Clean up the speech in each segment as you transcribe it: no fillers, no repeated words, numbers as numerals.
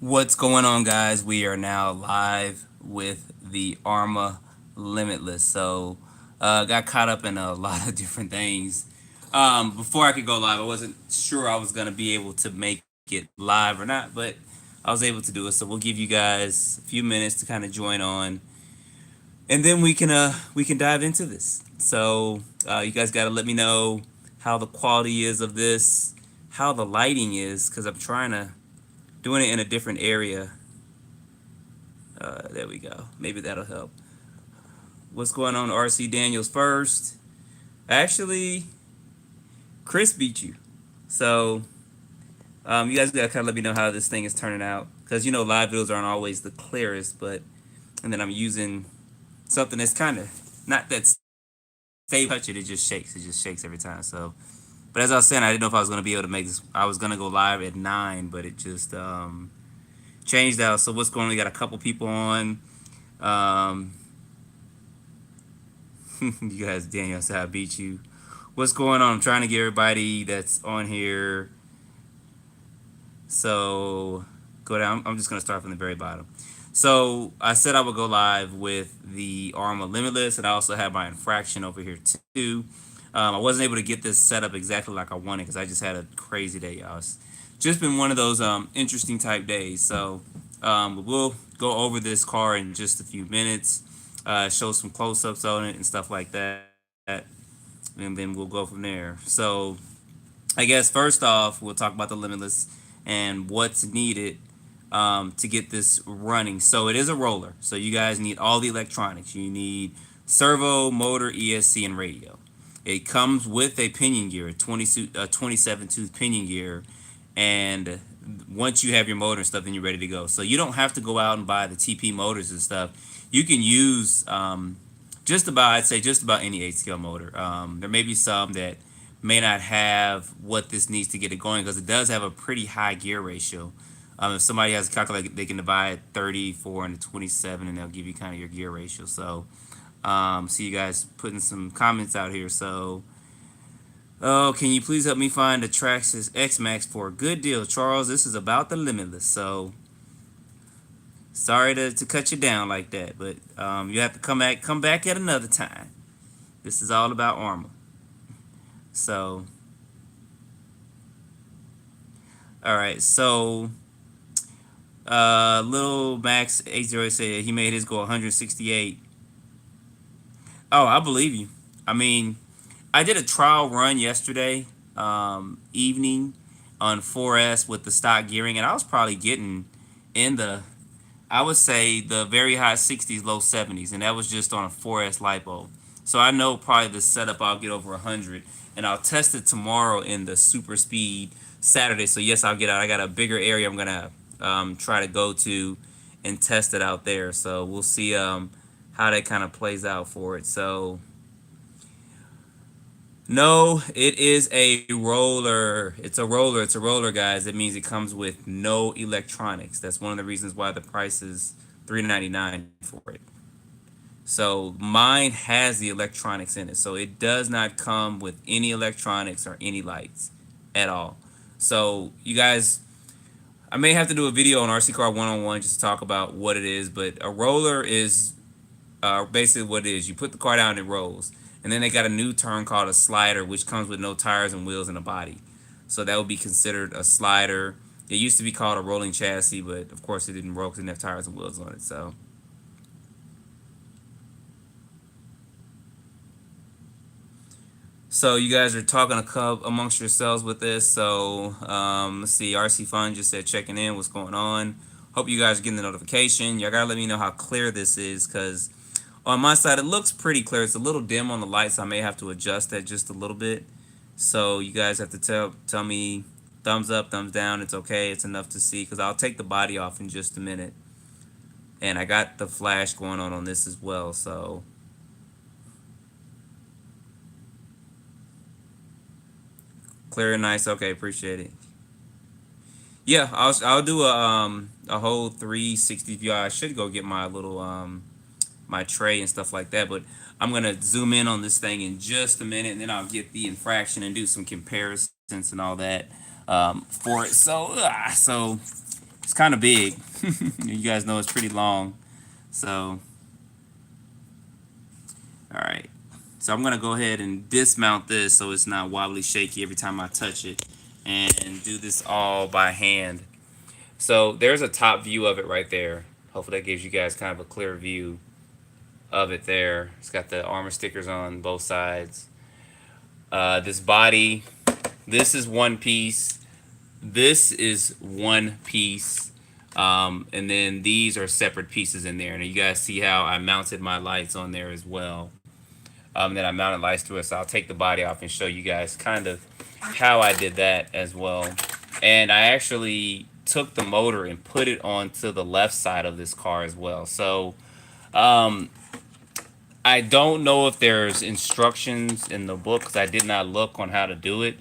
What's going on, guys? We are now live with the Arrma Limitless. Got caught up in a lot of different things. Before I could go live, I wasn't sure I was gonna be able to make it live or not, but I was able to do it. So we'll give you guys a few minutes to kind of join on, and then we can dive into this. You guys got to let me know how the quality is of this, how the lighting is, because I'm trying to doing it in a different area. There we go. Maybe that'll help. What's going on, RC Daniels first? Actually, Chris beat you. So you guys gotta kind of let me know how this thing is turning out, because live videos aren't always the clearest, but and then I'm using something that's kind of not that stable. Touch it, it just shakes. It just shakes every time. But as I was saying, I didn't know if I was gonna be able to make this. I was gonna go live at 9, but it just changed out. So what's going on? We got a couple people on. Um, you guys, Daniel said I beat you. What's going on? I'm trying to get everybody that's on here. So go down. I'm just gonna start from the very bottom. So I said I would go live with the Arrma Limitless, and I also have my infraction over here too. I wasn't able to get this set up exactly like I wanted because I just had a crazy day, y'all. It's just been one of those interesting type days. We'll go over this car in just a few minutes, show some close-ups on it and stuff like that, and then we'll go from there. I guess first off, we'll talk about the Limitless and what's needed to get this running. So it is a roller. So you guys need all the electronics. You need servo, motor, ESC, and radio. It comes with a pinion gear, a 27 tooth pinion gear, and once you have your motor and stuff, then you're ready to go. So you don't have to go out and buy the TP motors and stuff. You can use I'd say just about any 8 scale motor. There may be some that may not have what this needs to get it going because it does have a pretty high gear ratio. If somebody has a calculator, they can divide 34 into 27, and they'll give you kind of your gear ratio. See you guys putting some comments out here. Can you please help me find the Traxxas X Max for a good deal, Charles? This is about the Limitless. So sorry to cut you down like that, but you have to come back at another time. This is all about Arrma. So, all right. Little Max 80 said he made his go 168. Oh, I believe you. I mean, I did a trial run yesterday evening on 4S with the stock gearing, and I was probably getting in the, I would say, the very high 60s, low 70s, and that was just on a 4S lipo. So I know probably the setup I'll get over 100, and I'll test it tomorrow in the Super Speed Saturday. So yes, I'll get out. I got a bigger area I'm gonna try to go to and test it out there. So we'll see how that kind of plays out for it. So no, it is a roller. It's a roller. It's a roller, guys. It means it comes with no electronics. That's one of the reasons why the price is $399 for it. So mine has the electronics in it. So it does not come with any electronics or any lights at all. So you guys, I may have to do a video on RC Car 101 just to talk about what it is. But a roller is basically what it is. You put the car down and it rolls. And then they got a new term called a slider, which comes with no tires and wheels and a body. So that would be considered a slider. It used to be called a rolling chassis, but of course it didn't roll because it didn't have tires and wheels on it. So you guys are talking amongst yourselves with this. Let's see. RC Fun just said checking in. What's going on? Hope you guys are getting the notification. Y'all gotta let me know how clear this is, because on my side it looks pretty clear. It's a little dim on the lights. I may have to adjust that just a little bit. So you guys have to tell me thumbs up, thumbs down. It's okay. It's enough to see, because I'll take the body off in just a minute. And I got the flash going on this as well. So clear and nice. Okay, appreciate it. Yeah, I'll do a whole 360 view. I should go get my little my tray and stuff like that, but I'm gonna zoom in on this thing in just a minute, and then I'll get the infraction and do some comparisons and all that for it. So It's kind of big. You guys know it's pretty long. So, all right. So I'm gonna go ahead and dismount this so it's not wobbly shaky every time I touch it, and do this all by hand. So there's a top view of it right there. Hopefully that gives you guys kind of a clear view of it there. It's got the Arrma stickers on both sides. This body, this is one piece. This is one piece. And then these are separate pieces in there. And you guys see how I mounted my lights on there as well. Then I mounted lights to it. So I'll take the body off and show you guys kind of how I did that as well. And I actually took the motor and put it onto the left side of this car as well. So I don't know if there's instructions in the book because I did not look on how to do it.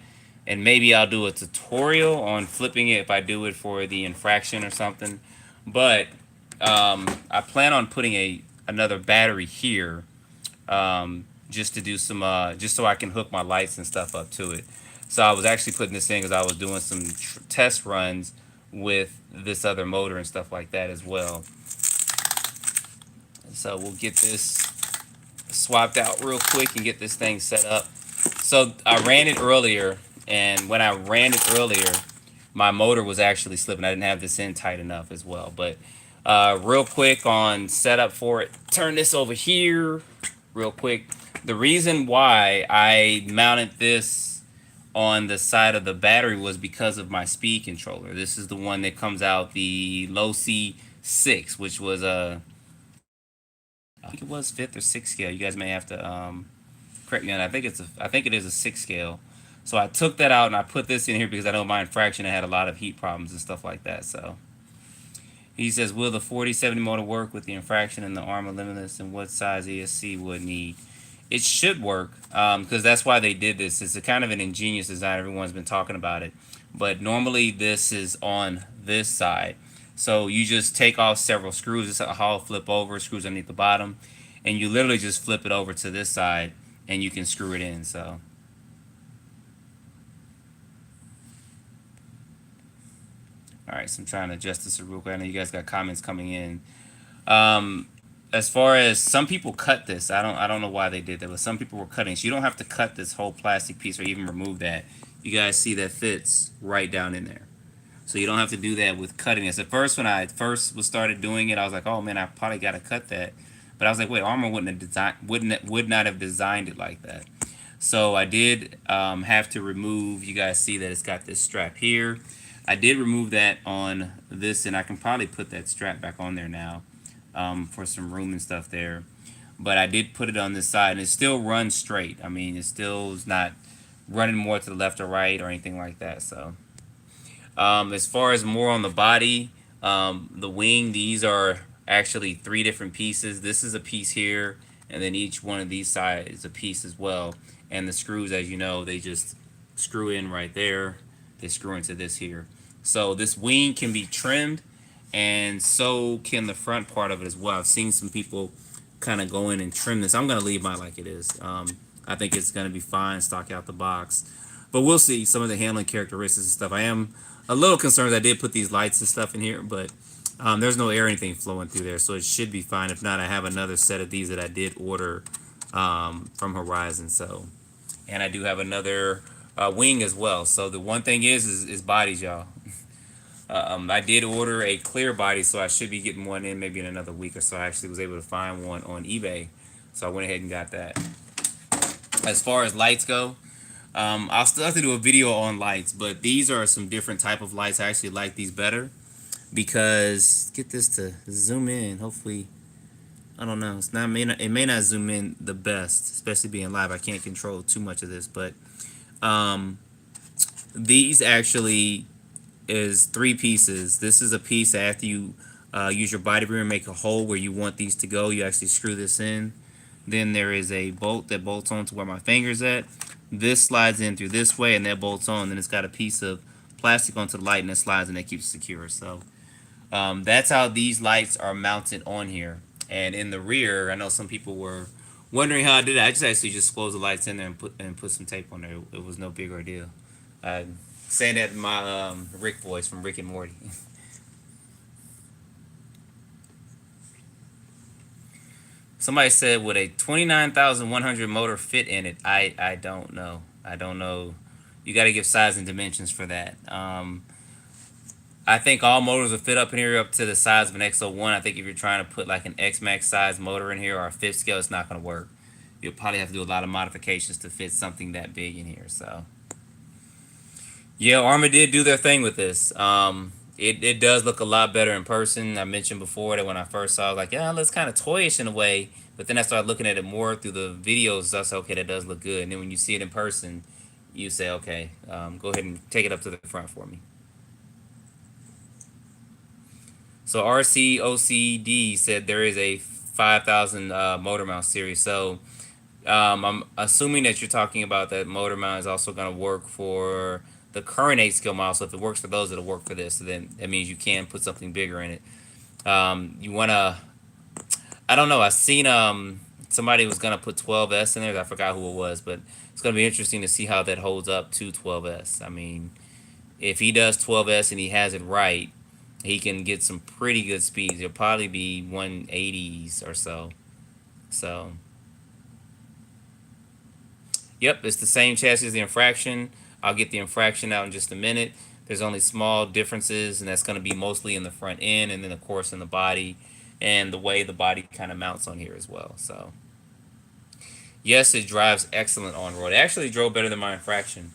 And maybe I'll do a tutorial on flipping it if I do it for the infraction or something. But I plan on putting another battery here just to do some, just so I can hook my lights and stuff up to it. So I was actually putting this in because I was doing some test runs with this other motor and stuff like that as well. So we'll get this swapped out real quick and get this thing set up. So I ran it earlier, and when I ran it earlier, my motor was actually slipping. I didn't have this in tight enough as well. But real quick on setup for it, turn this over here real quick. The reason why I mounted this on the side of the battery was because of my speed controller. This is the one that comes out, the low C6, which was I think it was 5th or 6th scale. You guys may have to correct me on that. I think it is a 6th scale. So I took that out and I put this in here because I know my infraction had a lot of heat problems and stuff like that. So he says, will the 4070 motor work with the infraction and the Arrma Limitless, and what size ESC would need? It should work because that's why they did this. It's a kind of an ingenious design. Everyone's been talking about it. But normally this is on this side. So you just take off several screws. It's a hollow flip over, screws underneath the bottom. And you literally just flip it over to this side and you can screw it in. So all right, so I'm trying to adjust this real quick. I know you guys got comments coming in. As far as some people cut this, I don't know why they did that, but some people were cutting. So you don't have to cut this whole plastic piece or even remove that. You guys see that fits right down in there. So you don't have to do that with cutting this. At first, when I first started doing it, I was like, oh man, I probably got to cut that. But I was like, wait, Arrma would not have designed it like that. So I did have to remove. You guys see that it's got this strap here. I did remove that on this, and I can probably put that strap back on there now for some room and stuff there. But I did put it on this side, and it still runs straight. I mean, it still is not running more to the left or right or anything like that. So as far as more on the body, the wing, these are actually 3 different pieces. This is a piece here, and then each one of these sides is a piece as well. And the screws, as you know, they just screw in right there. They screw into this here. So this wing can be trimmed, and so can the front part of it as well. I've seen some people kind of go in and trim this. I'm going to leave mine like it is. I think it's going to be fine, stock out the box. But we'll see some of the handling characteristics and stuff. I am a little concerned. I did put these lights and stuff in here, but there's no air or anything flowing through there, so it should be fine. If not, I have another set of these that I did order from Horizon. So, and I do have another wing as well. So the one thing is bodies, y'all. I did order a clear body, so I should be getting one in maybe in another week or so. I actually was able to find one on eBay, so I went ahead and got that. As far as lights go, I'll still have to do a video on lights, but these are some different type of lights. I actually like these better because, get this to zoom in, hopefully, I don't know, it may not zoom in the best, especially being live. I can't control too much of this, but these actually is 3 pieces. This is a piece that after you use your body bearing, make a hole where you want these to go, you actually screw this in. Then there is a bolt that bolts on to where my finger's at. This slides in through this way, and that bolts on. Then it's got a piece of plastic onto the light, and it slides, and that keeps it secure. So that's how these lights are mounted on here. And in the rear, I know some people were wondering how I did it. I just actually just closed the lights in there and put some tape on there. It was no big ordeal. Saying that in my Rick voice from Rick and Morty. Somebody said, would a 29,100 motor fit in it? I don't know. I don't know. You got to give size and dimensions for that. I think all motors will fit up in here up to the size of an XO1. I think if you're trying to put like an X Max size motor in here or a fifth scale, it's not going to work. You'll probably have to do a lot of modifications to fit something that big in here. So, yeah, Arrma did do their thing with this. It does look a lot better in person. I mentioned before that when I first saw it, I was like, yeah, it looks kind of toyish in a way. But then I started looking at it more through the videos. I said, okay, that does look good. And then when you see it in person, you say, okay, go ahead and take it up to the front for me. So RCOCD said there is a 5,000 motor mount series. So I'm assuming that you're talking about that motor mount is also going to work for the current 8 scale model. So if it works for those, it'll work for this. So then that means you can put something bigger in it. You want to, I don't know. I seen somebody was going to put 12S in there. I forgot who it was, but it's going to be interesting to see how that holds up to 12S. I mean, if he does 12S and he has it right, he can get some pretty good speeds. It'll probably be 180s or so. So, yep, it's the same chassis as the infraction. I'll get the infraction out in just a minute. There's only small differences, and that's going to be mostly in the front end and then, of course, in the body and the way the body kind of mounts on here as well. So, yes, it drives excellent on road. It actually drove better than my infraction.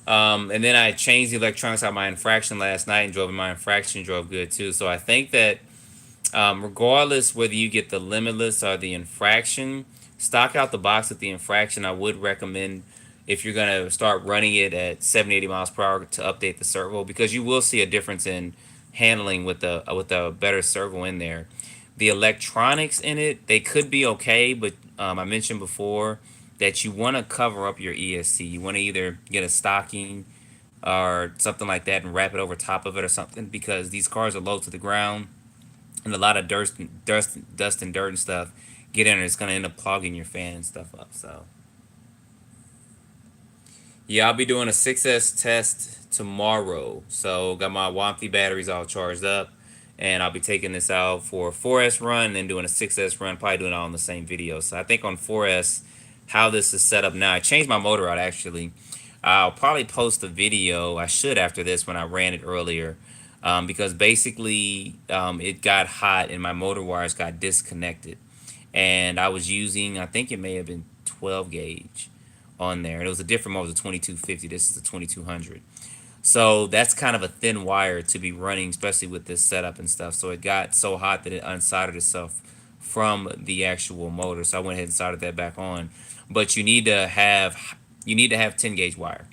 And then I changed the electronics out of my infraction last night and drove in my infraction, drove good too. So I think that regardless whether you get the Limitless or the infraction, stock out the box with the infraction. I would recommend if you're going to start running it at 70, 80 miles per hour to update the servo, because you will see a difference in handling with the better servo in there. The electronics in it, they could be okay, but I mentioned before that you want to cover up your ESC. You want to either get a stocking or something like that and wrap it over top of it or something, because these cars are low to the ground and a lot of dust and dirt and stuff get in, and it's going to end up clogging your fan and stuff up. So, yeah, I'll be doing a 6S test tomorrow. So, got my Wampi batteries all charged up, and I'll be taking this out for a 4S run and then doing a 6S run, probably doing it all in the same video. So, I think on 4S, how this is set up now, I changed my motor out actually. I'll probably post a video, I should after this when I ran it earlier, because basically it got hot and my motor wires got disconnected. And I was using, I think it may have been 12 gauge on there. And it was a different motor, it was a 2250. This is a 2200. So that's kind of a thin wire to be running, especially with this setup and stuff. So it got so hot that it unsoldered itself from the actual motor. So I went ahead and soldered that back on. But you need to have 10 gauge wire,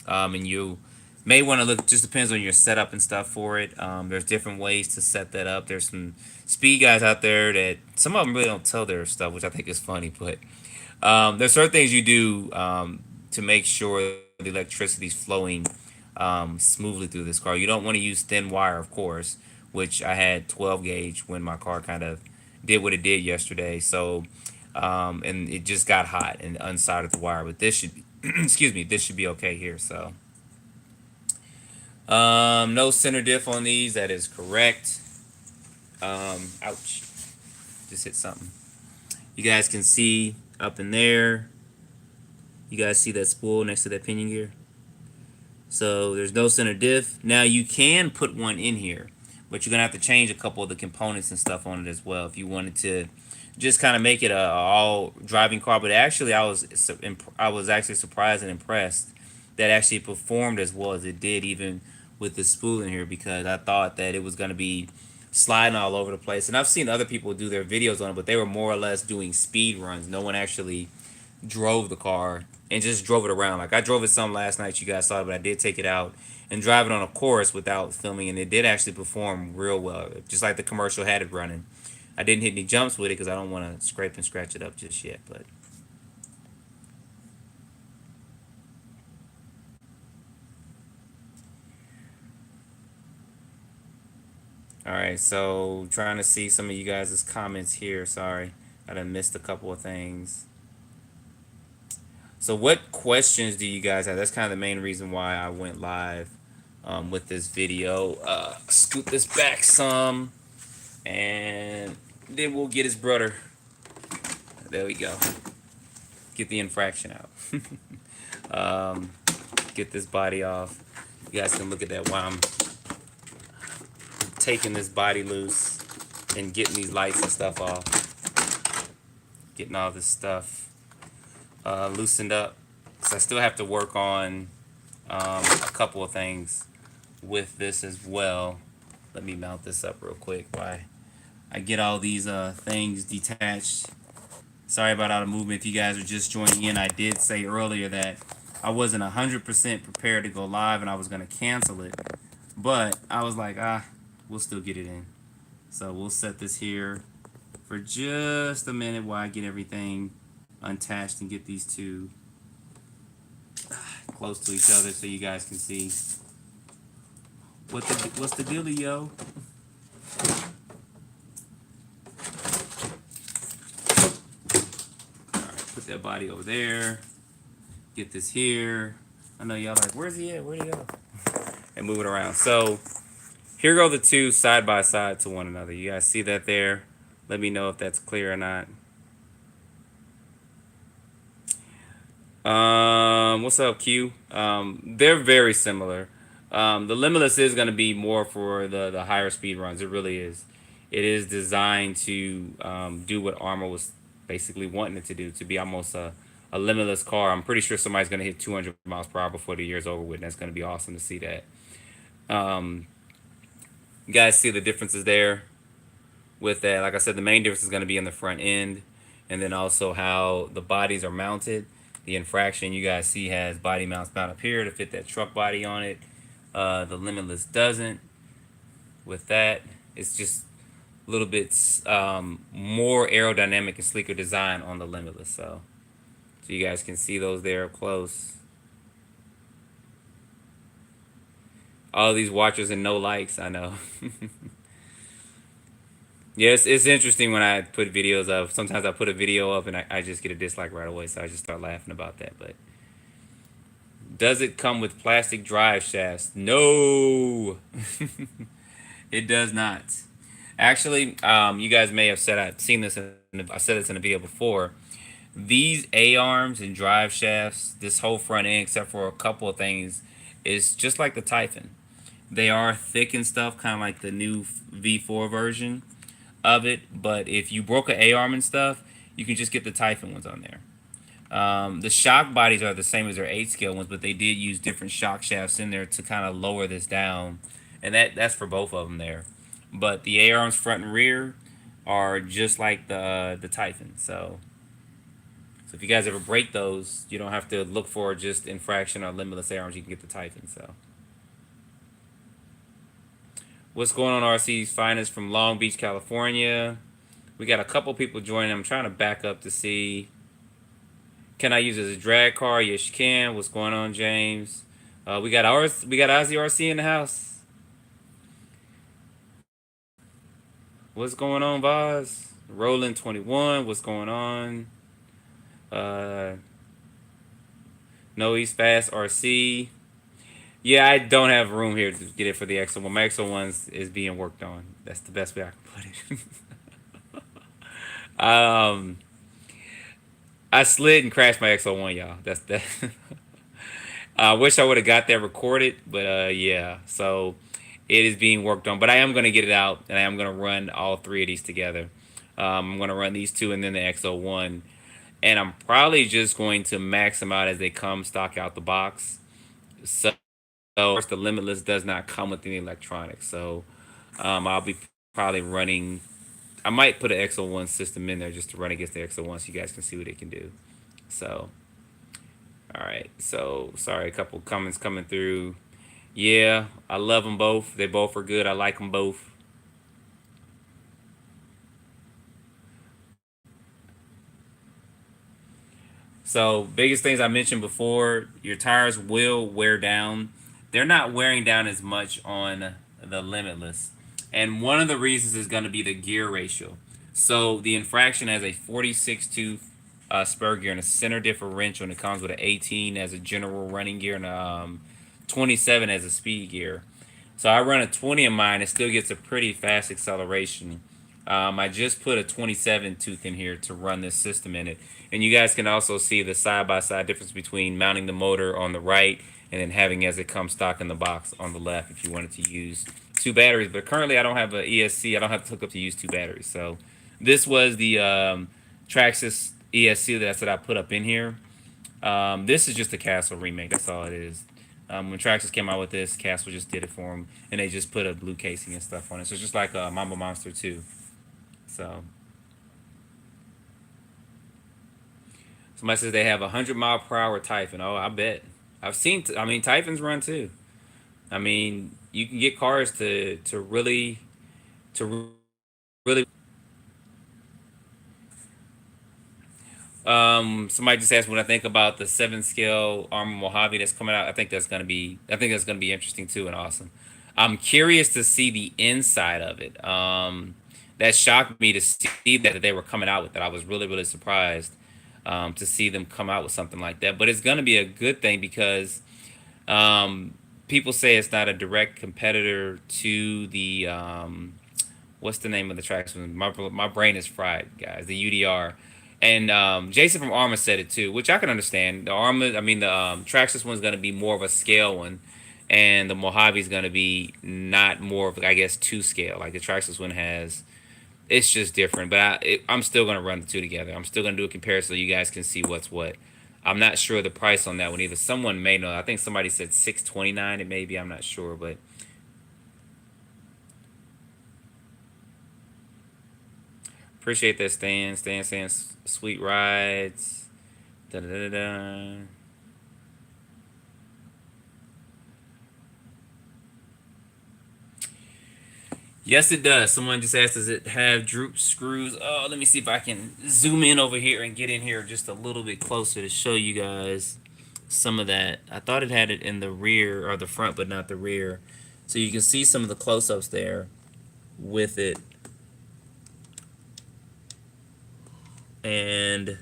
and you may want to look. Just depends on your setup and stuff for it. There's different ways to set that up. There's some speed guys out there that some of them really don't tell their stuff, which I think is funny. But there's certain things you do to make sure the electricity is flowing smoothly through this car. You don't want to use thin wire, of course, which I had 12 gauge when my car kind of did what it did yesterday. So, and it just got hot and unsoldered the wire. But this should be, excuse me, this should be okay here. So, no center diff on these. That is correct. Ouch, just hit something. You guys can see up in there. You guys see that spool next to that pinion gear? So there's no center diff. Now you can put one in here, but you're gonna have to change a couple of the components and stuff on it as well if you wanted to just kind of make it a all driving car. But actually, I was actually surprised and impressed that actually performed as well as it did, even with the spool in here, because I thought that it was gonna be sliding all over the place. And I've seen other people do their videos on it, but they were more or less doing speed runs. No one actually drove the car and just drove it around. Like I drove it some last night, you guys saw it, but I did take it out and drive it on a course without filming, and it did actually perform real well, just like the commercial had it running. I didn't hit any jumps with it because I don't want to scrape and scratch it up just yet, but all right. So trying to see some of you guys' comments here. Sorry, I done missed a couple of things. So what questions do you guys have? That's kind of the main reason why I went live with this video. Scoot this back some, and then we'll get his brother. There we go. Get the infraction out. Get this body off. You guys can look at that while I'm taking this body loose and getting these lights and stuff off. Getting all this stuff loosened up. So I still have to work on a couple of things with this as well. Let me mount this up real quick while I get all these things detached. Sorry about all the movement. If you guys are just joining in, I did say earlier that I wasn't 100% prepared to go live and I was going to cancel it. But I was like, we'll still get it in. So we'll set this here for just a minute while I get everything unattached and get these two close to each other so you guys can see what's the dealio. Put that body over there. Get this here. I know y'all like, where's he at? Where'd he go? And move it around. So here go the two side by side to one another. You guys see that there? Let me know if that's clear or not. What's up, Q? They're very similar. The Limitless is going to be more for the higher speed runs. It really is. It is designed to do what Arrma was basically wanting it to do, to be almost a limitless car. I'm pretty sure somebody's going to hit 200 miles per hour before the year's over with, and that's going to be awesome to see that. You guys see the differences there with that. Like I said, the main difference is going to be in the front end, and then also how the bodies are mounted. The infraction you guys see has body mounts mounted up here to fit that truck body on it. The Limitless doesn't. With that, it's just a little bit more aerodynamic and sleeker design on the Limitless. So you guys can see those there up close. All these watchers and no likes, I know. Yes, it's interesting when I put videos up. Sometimes I put a video up and I just get a dislike right away, so I just start laughing about that. But does it come with plastic drive shafts? No, it does not. Actually, you guys may have said I've seen this. I said this in a video before. These A-arms and drive shafts, this whole front end, except for a couple of things, is just like the Typhon. They are thick and stuff, kind of like the new V4 version of it. But if you broke an A-arm and stuff, you can just get the Typhon ones on there. The shock bodies are the same as their 8-scale ones, but they did use different shock shafts in there to kind of lower this down. And that's for both of them there. But the A-arms front and rear are just like the Typhon. So if you guys ever break those, you don't have to look for just infraction or limitless A-arms. You can get the Typhon. So what's going on, RC's finest from Long Beach, California? We got a couple people joining. I'm trying to back up to see. Can I use it as a drag car? Yes, you can. What's going on, James? We got Ozzy RC in the house. What's going on, Vaz? Roland 21. What's going on? No, he's fast RC. Yeah, I don't have room here to get it for the XO1. My XO1 is being worked on. That's the best way I can put it. I slid and crashed my XO1, y'all. That's that. I wish I would have got that recorded, but yeah. So it is being worked on, but I am going to get it out, and I am going to run all three of these together. I'm going to run these two and then the XO1, and I'm probably just going to max them out as they come stock out the box. So of course, the Limitless does not come with any electronics, so I'll be probably running. I might put an XO1 system in there just to run against the XO1 so you guys can see what it can do. So, all right. So, sorry, a couple comments coming through. Yeah, I love them both. They both are good. I like them both. So, biggest things I mentioned before, your tires will wear down. They're not wearing down as much on the Limitless. And one of the reasons is going to be the gear ratio. So the infraction has a 46 tooth spur gear and a center differential, and it comes with an 18 as a general running gear and a 27 as a speed gear. So I run a 20 in mine. It still gets a pretty fast acceleration I just put a 27 tooth in here to run this system in it. And you guys can also see the side-by-side difference between mounting the motor on the right and then having as it comes stock in the box on the left if you wanted to use two batteries. But currently I don't have an ESC. I don't have to hook up to use two batteries. So this was the Traxxas ESC that I put up in here. This is just a Castle remake. That's all it is. When Traxxas came out with this, Castle just did it for them, and they just put a blue casing and stuff on it. So it's just like a Mamba Monster 2. So somebody says they have a 100-mile-per-hour Typhon. Oh, I bet. I've seen. I mean, Typhons run too. I mean, you can get cars to really. Somebody just asked what I think about the 7 scale Arrma Mojave that's coming out. I think that's gonna be interesting too and awesome. I'm curious to see the inside of it. That shocked me to see that they were coming out with it. I was really surprised to see them come out with something like that. But it's gonna be a good thing because people say it's not a direct competitor to the what's the name of the tracks? My brain is fried, guys. The UDR. And Jason from Arrma said it too, which I can understand. The Arrma, I mean, the Traxxas one's going to be more of a scale one, and the Mojave's going to be not more of, I guess, 2 scale. Like the Traxxas one has, it's just different. But I'm still going to run the two together. I'm still going to do a comparison so you guys can see what's what. I'm not sure the price on that one either. Someone may know. I think somebody said 629. It may be. I'm not sure, but appreciate that, Stan. Stan saying sweet rides. Da da da da. Yes, it does. Someone just asked, does it have droop screws? Oh, let me see if I can zoom in over here and get in here just a little bit closer to show you guys some of that. I thought it had it in the rear or the front, but not the rear. So you can see some of the close-ups there with it. And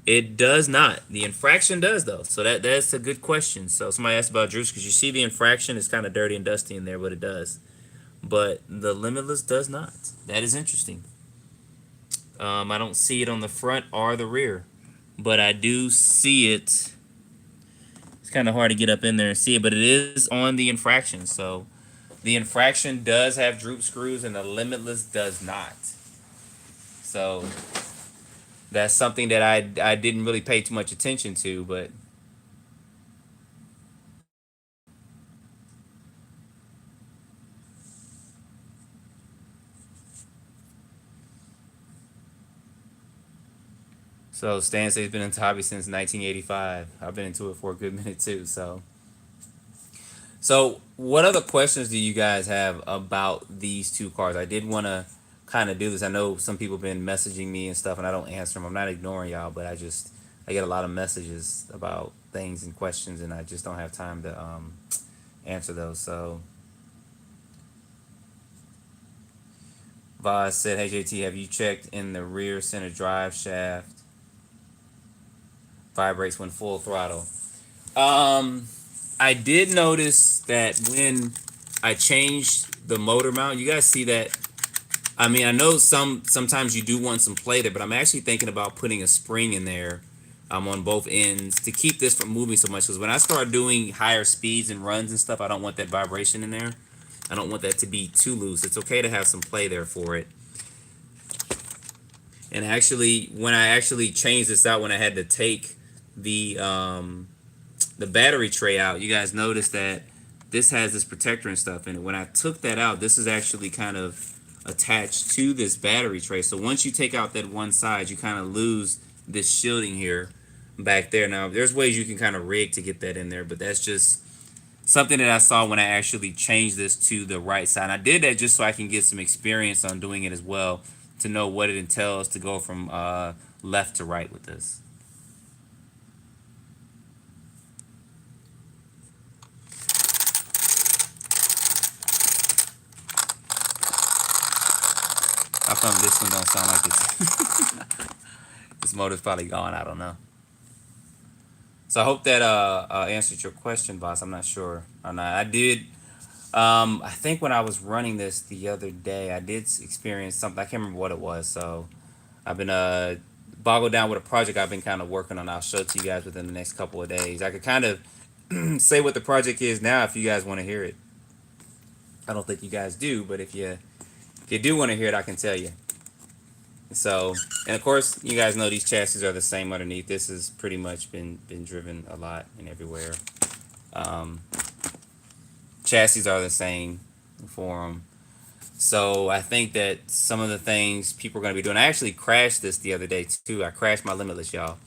it does not. The infraction does, though. So that's a good question. So somebody asked about droops because you see the infraction is kind of dirty and dusty in there, but it does. But the Limitless does not. That is interesting. I don't see it on the front or the rear, but I do see it. It's kind of hard to get up in there and see it, but it is on the infraction. So the infraction does have droop screws, and the Limitless does not. So that's something that I didn't really pay too much attention to, but so Stan says he's been into hobby since 1985. I've been into it for a good minute too. So what other questions do you guys have about these two cars? I did want to kind of do this. I know some people have been messaging me and stuff, and I don't answer them. I'm not ignoring y'all, but I get a lot of messages about things and questions, and I just don't have time to answer those. So Voz said, "Hey JT, have you checked in the rear center drive shaft? Vibrates when full throttle." Um, I did notice that when I changed the motor mount, you guys see that. I mean, I know sometimes you do want some play there, but I'm actually thinking about putting a spring in there, on both ends to keep this from moving so much. Because when I start doing higher speeds and runs and stuff, I don't want that vibration in there. I don't want that to be too loose. It's okay to have some play there for it. And actually, when I actually changed this out, when I had to take the battery tray out, you guys noticed that this has this protector and stuff in it. When I took that out, this is actually kind of attached to this battery tray. So once you take out that one side, you kind of lose this shielding here back there. Now, there's ways you can kind of rig to get that in there, but that's just something that I saw when I actually changed this to the right side. I did that just so I can get some experience on doing it as well, to know what it entails to go from left to right with this. How come this one don't sound like it's this motor's probably gone? I don't know. So I hope that answered your question, boss. I'm not sure. I'm not. I did. I think when I was running this the other day, I did experience something. I can't remember what it was. So I've been boggled down with a project I've been kind of working on. I'll show it to you guys within the next couple of days. I could kind of say what the project is now if you guys want to hear it. I don't think you guys do, but if you do want to hear it, I can tell you. So, and of course, you guys know these chassis are the same underneath. This has pretty much been driven a lot and everywhere. Um, Chassis are the same for them. So I think that some of the things people are going to be doing. I actually crashed this the other day too. I crashed my Limitless, y'all.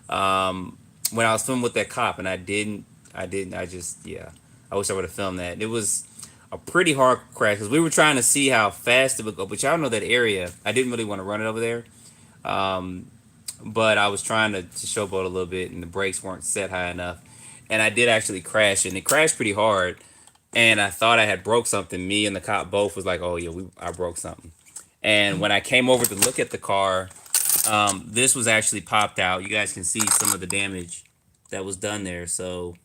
When I was filming with that cop, and I didn't. I didn't. I just yeah. I wish I would have filmed that. It was a pretty hard crash because we were trying to see how fast it would go. But y'all know that area. I didn't really want to run it over there. Um, but I was trying to showboat a little bit, and the brakes weren't set high enough. And I did actually crash, and it crashed pretty hard. And I thought I had broke something. Me and the cop both was like, "Oh yeah, I broke something." And when I came over to look at the car, this was actually popped out. You guys can see some of the damage that was done there. So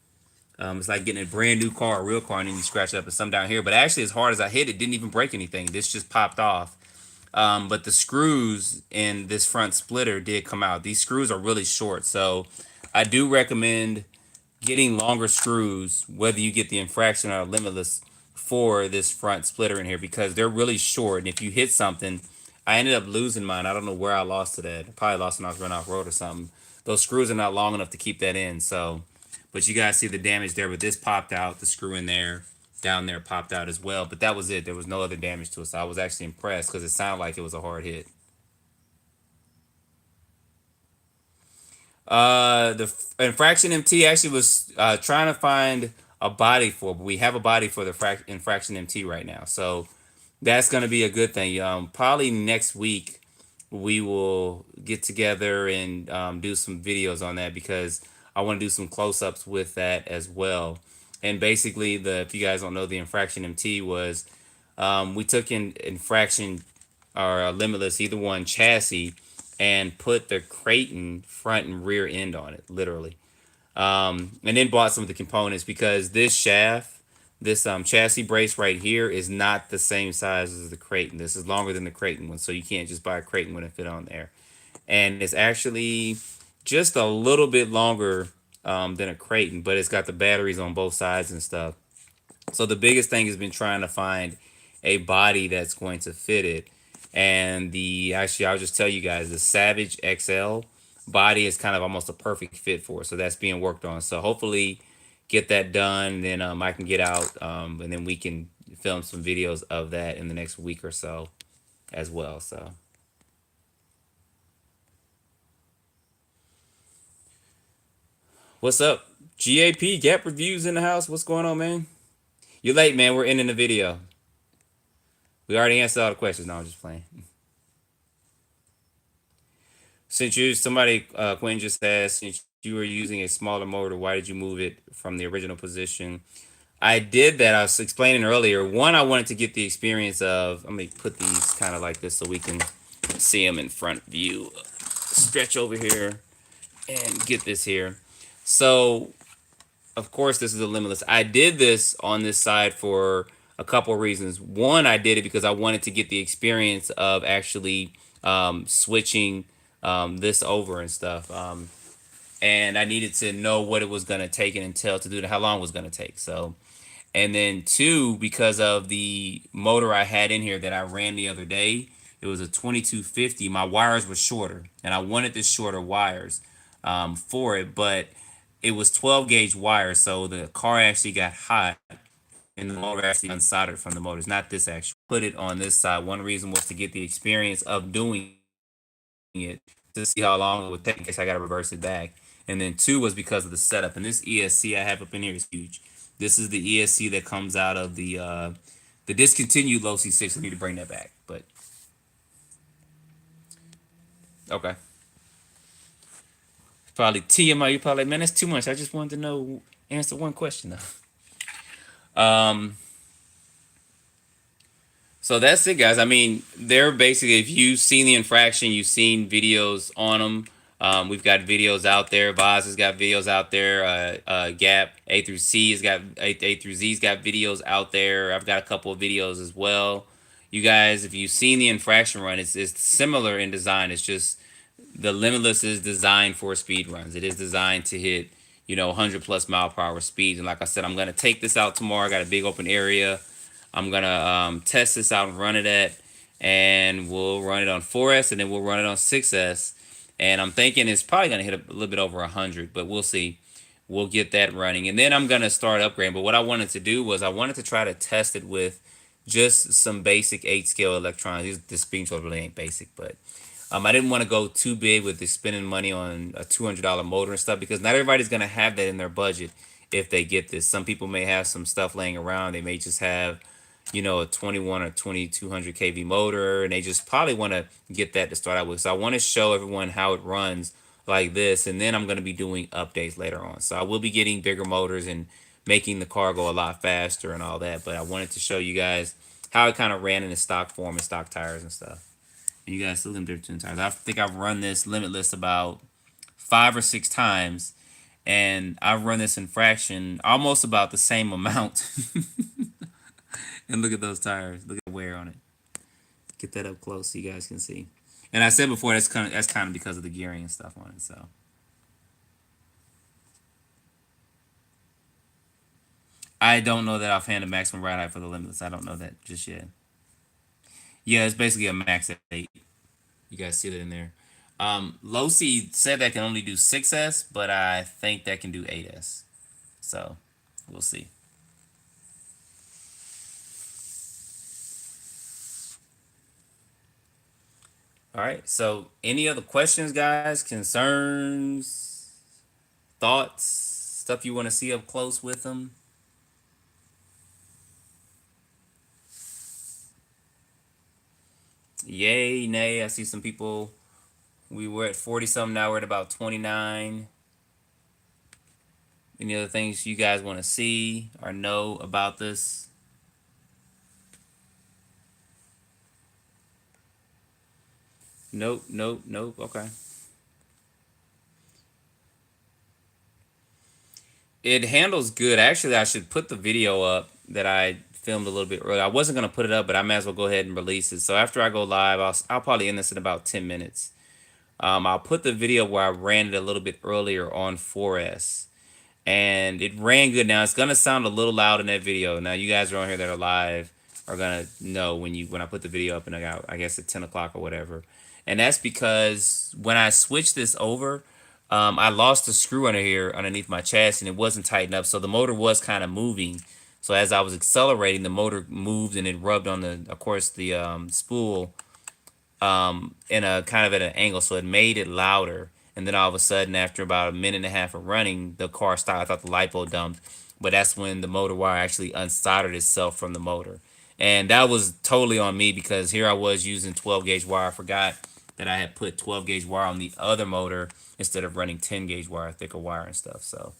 it's like getting a brand new car, a real car, and then you scratch it up and some down here. But actually, as hard as I hit, it didn't even break anything. This just popped off. But the screws in this front splitter did come out. These screws are really short, so I do recommend getting longer screws, whether you get the infraction or limitless for this front splitter in here, because they're really short. And if you hit something, I ended up losing mine. I don't know where I lost it at. I probably lost it when I was running off road or something. Those screws are not long enough to keep that in. So, but you guys see the damage there. But this popped out. The screw in there, down there popped out as well. But that was it. There was no other damage to it. So I was actually impressed because it sounded like it was a hard hit. The infraction MT actually was trying to find a body for, but we have a body for the infraction MT right now, so that's gonna be a good thing. Probably next week we will get together and do some videos on that because I want to do some close-ups with that as well. And basically, the if you guys don't know, the infraction MT was we took in infraction or limitless, either one chassis, and put the Creighton front and rear end on it, literally. And then bought some of the components because this shaft, this chassis brace right here is not the same size as the Creighton. This is longer than the Creighton one, so you can't just buy a Creighton one and fit on there. And it's actually just a little bit longer than a Creighton, but it's got the batteries on both sides and stuff. So the biggest thing has been trying to find a body that's going to fit it. And the actually, I'll just tell you guys, the Savage XL body is kind of almost a perfect fit for it. So that's being worked on. So hopefully, get that done. Then I can get out, and then we can film some videos of that in the next week or so, as well. So what's up, GAP Gap Reviews in the house? What's going on, man? You're late, man. We're ending the video. We already answered all the questions. No, I'm just playing. Since you somebody Quinn just asked, since you were using a smaller motor, why did you move it from the original position? I did that. I was explaining earlier. One, I wanted to get the experience of. Let me put these kind of like this so we can see them in front view. Stretch over here and get this here. So, of course, this is a limitless. I did this on this side for a couple of reasons. One, I did it because I wanted to get the experience of actually switching this over and stuff. And I needed to know what it was going to take and entail to do it, how long it was going to take. So, and then two, because of the motor I had in here that I ran the other day, it was a 2250. My wires were shorter, and I wanted the shorter wires for it, but it was 12 gauge wires, so the car actually got hot, and the motor actually unsoldered from the motors. Not this actually. Put it on this side. One reason was to get the experience of doing it to see how long it would take in case I got to reverse it back. And then two was because of the setup. And this ESC I have up in here is huge. This is the ESC that comes out of the discontinued low C6. I need to bring that back, but okay. Probably TMI. You probably like, man, that's too much. I just wanted to know answer one question though. So that's it, guys. I mean, they're basically, if you've seen the infraction, you've seen videos on them. We've got videos out there. Boz has got videos out there. Gap A through C has got A through Z's got videos out there. I've got a couple of videos as well. You guys, if you've seen the infraction run, it's similar in design. It's just the Limitless is designed for speed runs. It is designed to hit 100 plus mile per hour speeds. And like I said, I'm gonna take this out tomorrow. I got a big open area. I'm gonna test this out and run it at, and we'll run it on 4S and then we'll run it on 6S. And I'm thinking it's probably gonna hit a little bit over 100, but we'll see. We'll get that running, and then I'm gonna start upgrading. But what I wanted to do was I wanted to try to test it with just some basic 8 scale electronics. The speed control really ain't basic, but I didn't want to go too big with the spending money on a $200 motor and stuff because not everybody's gonna have that in their budget if they get this. Some people may have some stuff laying around. They may just have a 21 or 2200 kV motor, and they just probably want to get that to start out with. So I want to show everyone how it runs like this, and then I'm going to be doing updates later on. So I will be getting bigger motors and making the car go a lot faster and all that. But I wanted to show you guys how it kind of ran in the stock form and stock tires and stuff. And you guys still can different tires. I think I've run this Limitless about 5 or 6 times, and I've run this infraction almost about the same amount. And look at those tires. Look at the wear on it. Get that up close so you guys can see. And I said before that's kind of because of the gearing and stuff on it. So I don't know that offhand the maximum ride height for the Limitless. I don't know that just yet. Yeah, it's basically a max at 8. You guys see that in there. Losi said that can only do 6S, but I think that can do 8S. So we'll see. All right. So, any other questions, guys? Concerns, thoughts, stuff you want to see up close with them? Yay, nay. I see some people. We were at 40 something. Now we're at about 29. Any other things you guys want to see or know about this? Nope, nope, nope. Okay. It handles good. Actually, I should put the video up that I filmed a little bit earlier. I wasn't gonna put it up, but I might as well go ahead and release it. So after I go live, I'll probably end this in about 10 minutes. I'll put the video where I ran it a little bit earlier on 4S, and it ran good. Now it's gonna sound a little loud in that video. Now you guys are on here that are live are gonna know when I put the video up and I guess at 10 o'clock or whatever, and that's because when I switched this over, I lost a screw under here underneath my chassis and it wasn't tightened up, so the motor was kind of moving. So as I was accelerating, the motor moved and it rubbed on the, of course, the spool in a kind of at an angle, so it made it louder. And then all of a sudden, after about a minute and a half of running, the car stopped. I thought the lipo dumped, but that's when the motor wire actually unsoldered itself from the motor, and that was totally on me because here I was using 12 gauge wire. I forgot that I had put 12 gauge wire on the other motor instead of running 10 gauge wire, thicker wire and stuff. So,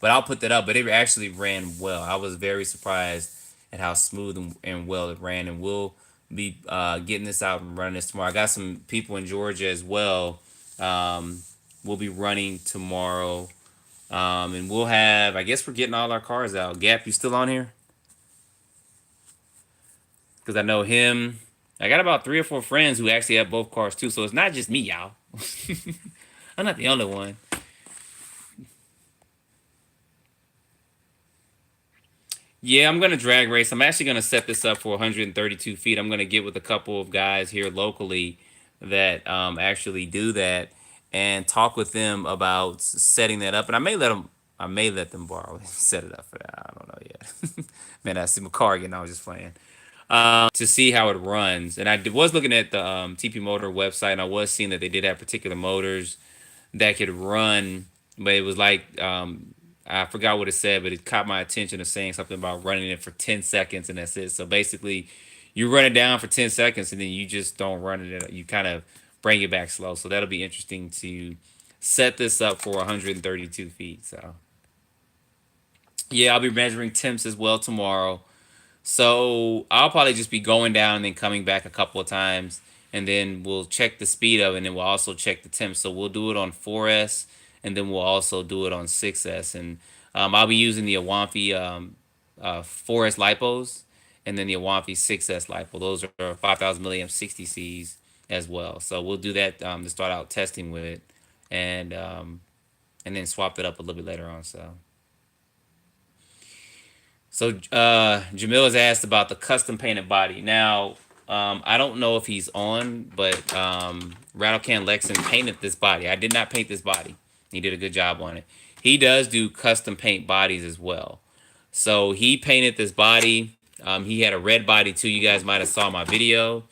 but I'll put that up. But it actually ran well. I was very surprised at how smooth and well it ran, and we'll be getting this out and running this tomorrow. I got some people in Georgia as well. We'll be running tomorrow, and we'll have. I guess we're getting all our cars out. Gap, you still on here? Because I know him. I got about 3 or 4 friends who actually have both cars too, so it's not just me, y'all. I'm not the only one. Yeah, I'm gonna drag race. I'm actually gonna set this up for 132 feet. I'm gonna get with a couple of guys here locally that actually do that and talk with them about setting that up. And I may let them. I may let them borrow and set it up for that. I don't know yet. Man, I see my car again. I was just playing to see how it runs. And I was looking at the TP Motor website, and I was seeing that they did have particular motors that could run, but it was like I forgot what it said, but it caught my attention of saying something about running it for 10 seconds and that's it. So basically, you run it down for 10 seconds and then you just don't run it. You kind of bring it back slow. So that'll be interesting to set this up for 132 feet. So yeah, I'll be measuring temps as well tomorrow. So I'll probably just be going down and then coming back a couple of times and then we'll check the speed of it, and then we'll also check the temp. So we'll do it on 4S, and then we'll also do it on 6S. And I'll be using the Awanfi 4S lipos, and then the Awanfi 6S lipo. Those are 5,000 milliamp 60Cs as well. So we'll do that to start out testing with, and and then swap it up a little bit later on. So Jamil has asked about the custom painted body. Now, I don't know if he's on, but Rattlecan Lexan painted this body. I did not paint this body. He did a good job on it. He does do custom paint bodies as well. So he painted this body. He had a red body too. You guys might have saw my video.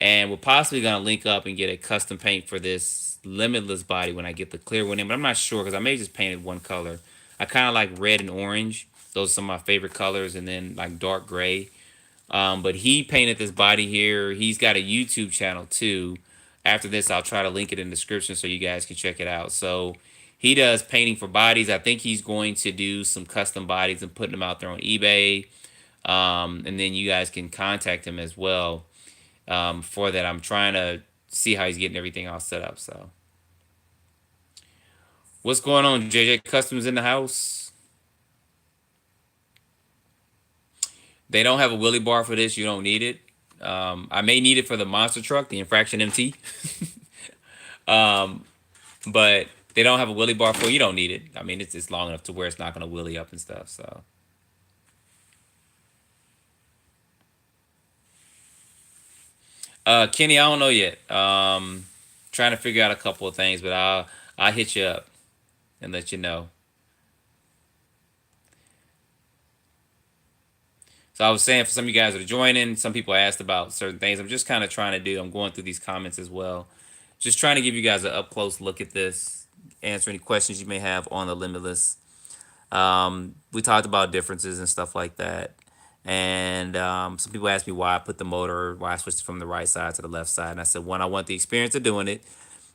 And we're possibly going to link up and get a custom paint for this Limitless body when I get the clear one in. But I'm not sure because I may just painted one color. I kind of like red and orange. Those are some of my favorite colors. And then like dark gray. But he painted this body here. He's got a YouTube channel too. After this, I'll try to link it in the description so you guys can check it out. So he does painting for bodies. I think he's going to do some custom bodies and putting them out there on eBay. And then you guys can contact him as well for that. I'm trying to see how he's getting everything all set up. So what's going on, JJ Customs in the house? They don't have a wheelie bar for this. You don't need it. I may need it for the monster truck, the Infraction MT. But they don't have a wheelie bar for it. You don't need it. I mean, it's long enough to where it's not going to wheelie up and stuff. So Kenny, I don't know yet. Trying to figure out a couple of things, but I'll hit you up and let you know. So I was saying for some of you guys that are joining, some people asked about certain things. I'm just kind of trying to do. I'm going through these comments as well, just trying to give you guys an up close look at this, answer any questions you may have on the Limitless. We talked about differences and stuff like that. And some people asked me why I put the motor, why I switched from the right side to the left side. And I said, one, I want the experience of doing it.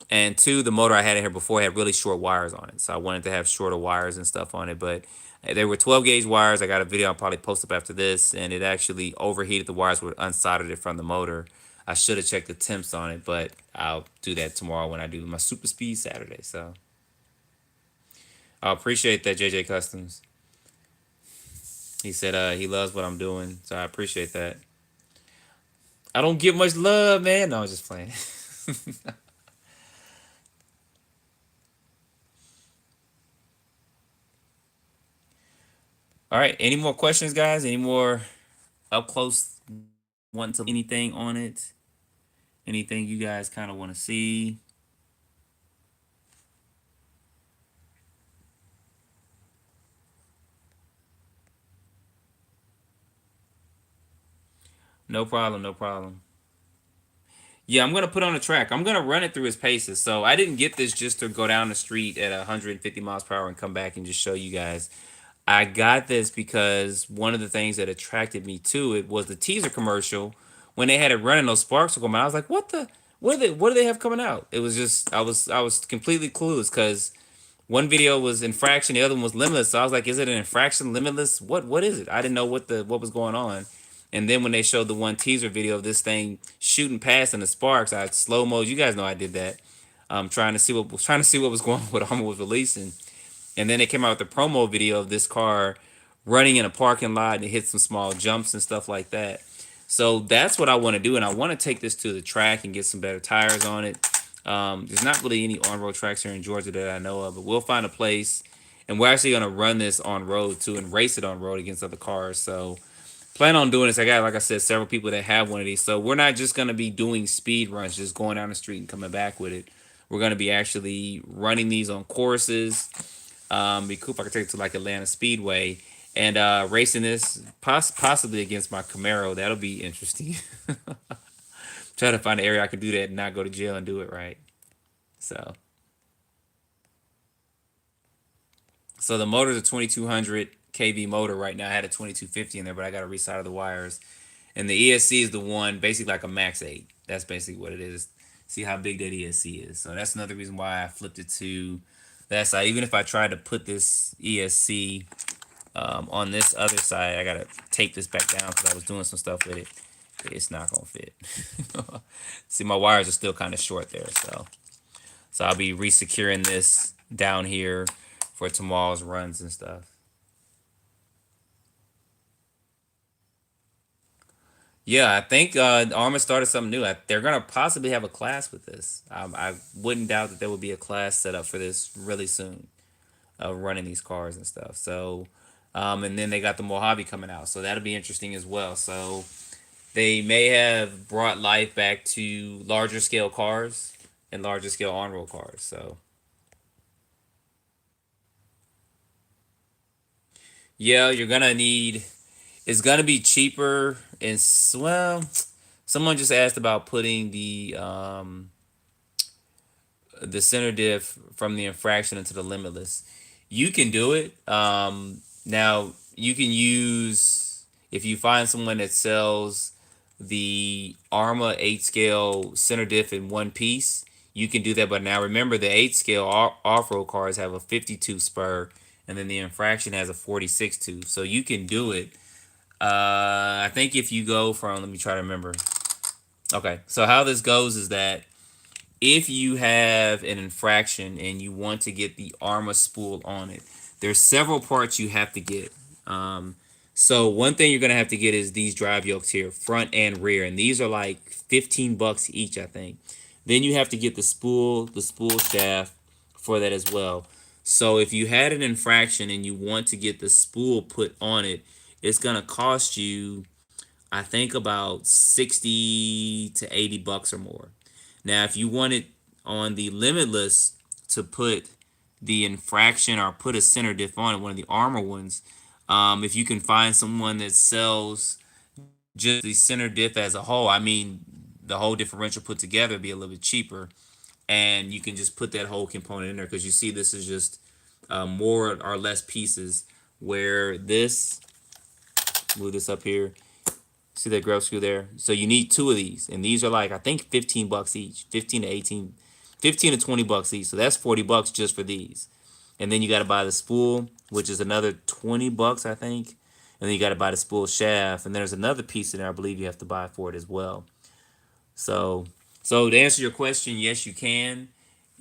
And two, the motor I had in here before had really short wires on it. So I wanted to have shorter wires and stuff on it. But there were 12 gauge wires. I got a video I'll probably post up after this. And it actually overheated the wires with unsoldered it from the motor. I should have checked the temps on it, but I'll do that tomorrow when I do my Super Speed Saturday. So I appreciate that, JJ Customs. He said he loves what I'm doing, so I appreciate that. I don't get much love, man. No, I was just playing. All right. Any more questions, guys? Any more up close want to anything on it? Anything you guys kind of want to see? No problem. No problem. Yeah, I'm gonna put on a track. I'm gonna run it through his paces. So I didn't get this just to go down the street at 150 miles per hour and come back and just show you guys. I got this because one of the things that attracted me to it was the teaser commercial. When they had it running, those sparks were coming out. I was like, "What the? What do they have coming out?" It was just I was completely clueless because one video was infraction, the other one was limitless. So I was like, "Is it an infraction limitless? What is it?" I didn't know what was going on. And then when they showed the one teaser video of this thing shooting past in the sparks, I slow mo. You guys know I did that. Trying to see what was going on, what Arrma was releasing. And then they came out with the promo video of this car running in a parking lot and it hit some small jumps and stuff like that. So that's what I want to do. And I want to take this to the track and get some better tires on it. There's not really any on-road tracks here in Georgia that I know of, but we'll find a place. And we're actually going to run this on road too and race it on road against other cars. So plan on doing this. I got, like I said, several people that have one of these. So we're not just going to be doing speed runs, just going down the street and coming back with it. We're going to be actually running these on courses. Be cool if I could take it to like Atlanta Speedway and racing this possibly against my Camaro. That'll be interesting. Try to find an area I could do that and not go to jail and do it right. So, so the motor's a 2200 kV motor right now. I had a 2250 in there, but I got to resolder the wires. And the ESC is the one, basically like a Max 8. That's basically what it is. See how big that ESC is. So that's another reason why I flipped it to that side. Even if I tried to put this ESC on this other side, I got to tape this back down because I was doing some stuff with it. It's not gonna fit. See, my wires are still kind of short there, so I'll be resecuring this down here for tomorrow's runs and stuff. Yeah, I think Arrma started something new. They're gonna possibly have a class with this. I wouldn't doubt that there would be a class set up for this really soon, running these cars and stuff. So, and then they got the Mojave coming out, so that'll be interesting as well. So they may have brought life back to larger scale cars and larger scale on road cars. So yeah, you're gonna need. It's gonna be cheaper and well. Someone just asked about putting the center diff from the infraction into the limitless. You can do it. Now you can use if you find someone that sells the Arrma 8 scale center diff in one piece. You can do that, but now remember the 8 scale off road cars have a 52 spur, and then the infraction has a 46 tooth. So you can do it. I think if you go from, let me try to remember. Okay, so how this goes is that if you have an infraction and you want to get the Arrma spool on it, there's several parts you have to get. So one thing you're gonna have to get is these drive yokes here, front and rear, and these are like $15 each, I think. Then you have to get the spool shaft for that as well. So if you had an infraction and you want to get the spool put on it, it's gonna cost you, I think, about 60 to $80 or more. Now, if you wanted on the Limitless to put the infraction or put a center diff on it, one of the Arrma ones, if you can find someone that sells just the center diff as a whole, I mean, the whole differential put together would be a little bit cheaper, and you can just put that whole component in there because you see this is just more or less pieces. Where this, move this up here, see that grub screw there? So you need two of these, and these are like I think $15 each, 15 to 18, 15 to $20 each. So that's $40 just for these, and then you got to buy the spool, which is another $20 I think, and then you got to buy the spool shaft, and there's another piece in there I believe you have to buy for it as well. So, so to answer your question, yes, you can.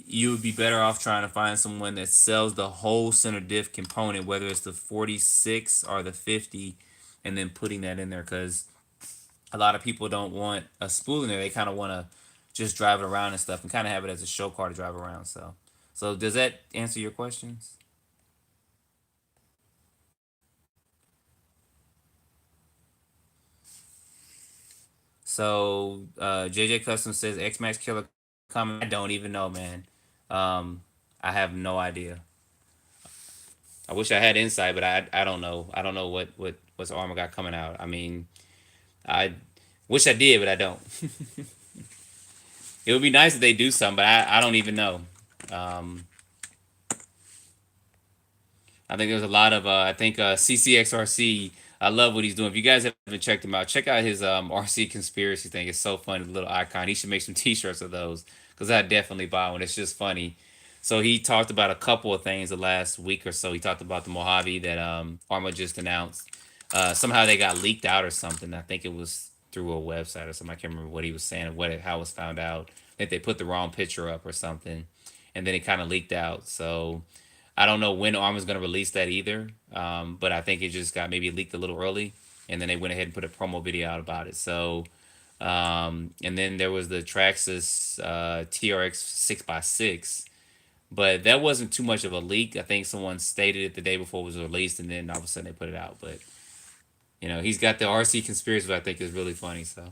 You would be better off trying to find someone that sells the whole center diff component, whether it's the 46 or the 50, and then putting that in there because a lot of people don't want a spool in there. They kind of want to just drive it around and stuff and kind of have it as a show car to drive around. So does that answer your questions? So JJ Custom says X Max Killer coming. I don't even know, man. Um, I have no idea. I wish I had insight, but I don't know. I don't know what's Arrma got coming out. I mean, I wish I did, but I don't. It would be nice if they do something, but I don't even know. Um, I think there's a lot of I think CCXRC. I love what he's doing. If you guys haven't checked him out, check out his RC conspiracy thing. It's so funny, the little icon. He should make some T-shirts of those because I definitely buy one. It's just funny. So he talked about a couple of things the last week or so. He talked about the Mojave that Arrma just announced. Somehow they got leaked out or something. I think it was through a website or something. I can't remember what he was saying or how it was found out. I think they put the wrong picture up or something, and then it kind of leaked out. So I don't know when Arma's going to release that either, but I think it just got maybe leaked a little early, and then they went ahead and put a promo video out about it. So, and then there was the Traxxas TRX 6x6, but that wasn't too much of a leak. I think someone stated it the day before it was released, and then all of a sudden they put it out. But he's got the RC conspiracy, which I think is really funny. So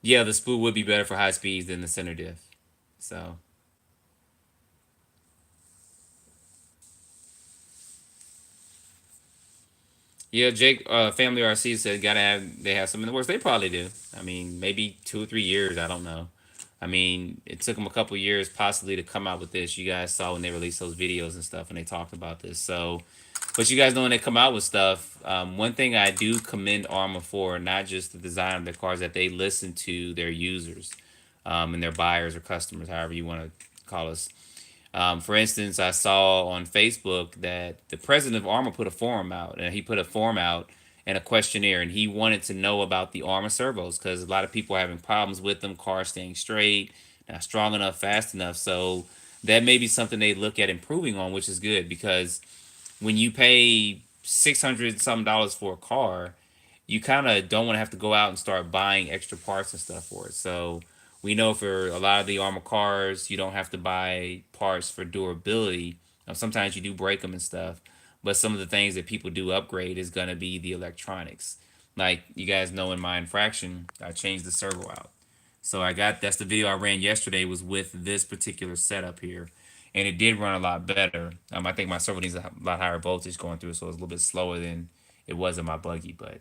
yeah, the spool would be better for high speeds than the center diff. So yeah, Jake, Family RC said they have some in the works. They probably do. I mean, maybe 2 or 3 years. I don't know. I mean, it took them a couple years possibly to come out with this. You guys saw when they released those videos and stuff, and they talked about this. So, but you guys know when they come out with stuff, one thing I do commend Arrma for, not just the design of their cars, that they listen to their users, and their buyers or customers, however you want to call us. For instance, I saw on Facebook that the president of Arrma put a forum out, and he put a form out and a questionnaire, and he wanted to know about the Arrma servos because a lot of people are having problems with them, cars staying straight, not strong enough, fast enough. So that may be something they look at improving on, which is good because when you pay $600 for a car, you kind of don't want to have to go out and start buying extra parts and stuff for it. So we know for a lot of the Armor cars, you don't have to buy parts for durability. Sometimes you do break them and stuff, but some of the things that people do upgrade is gonna be the electronics. Like you guys know, in my infraction, I changed the servo out. So that's the video I ran yesterday was with this particular setup here, and it did run a lot better. I think my servo needs a lot higher voltage going through, so it's a little bit slower than it was in my buggy, but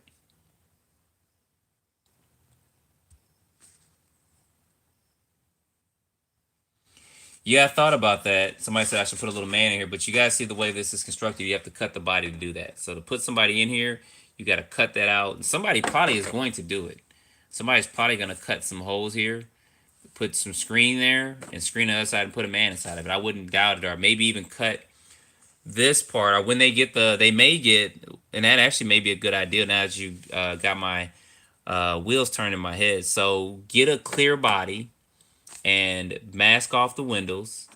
yeah, I thought about that. Somebody said I should put a little man in here, but you guys see the way this is constructed. You have to cut the body to do that. So to put somebody in here, you got to cut that out. And somebody probably is going to do it. Somebody's probably going to cut some holes here, put some screen there, and screen the other side and put a man inside of it. I wouldn't doubt it, or maybe even cut this part. Or when they get they may get, and that actually may be a good idea now that you got my wheels turned in my head. So get a clear body and mask off the windows,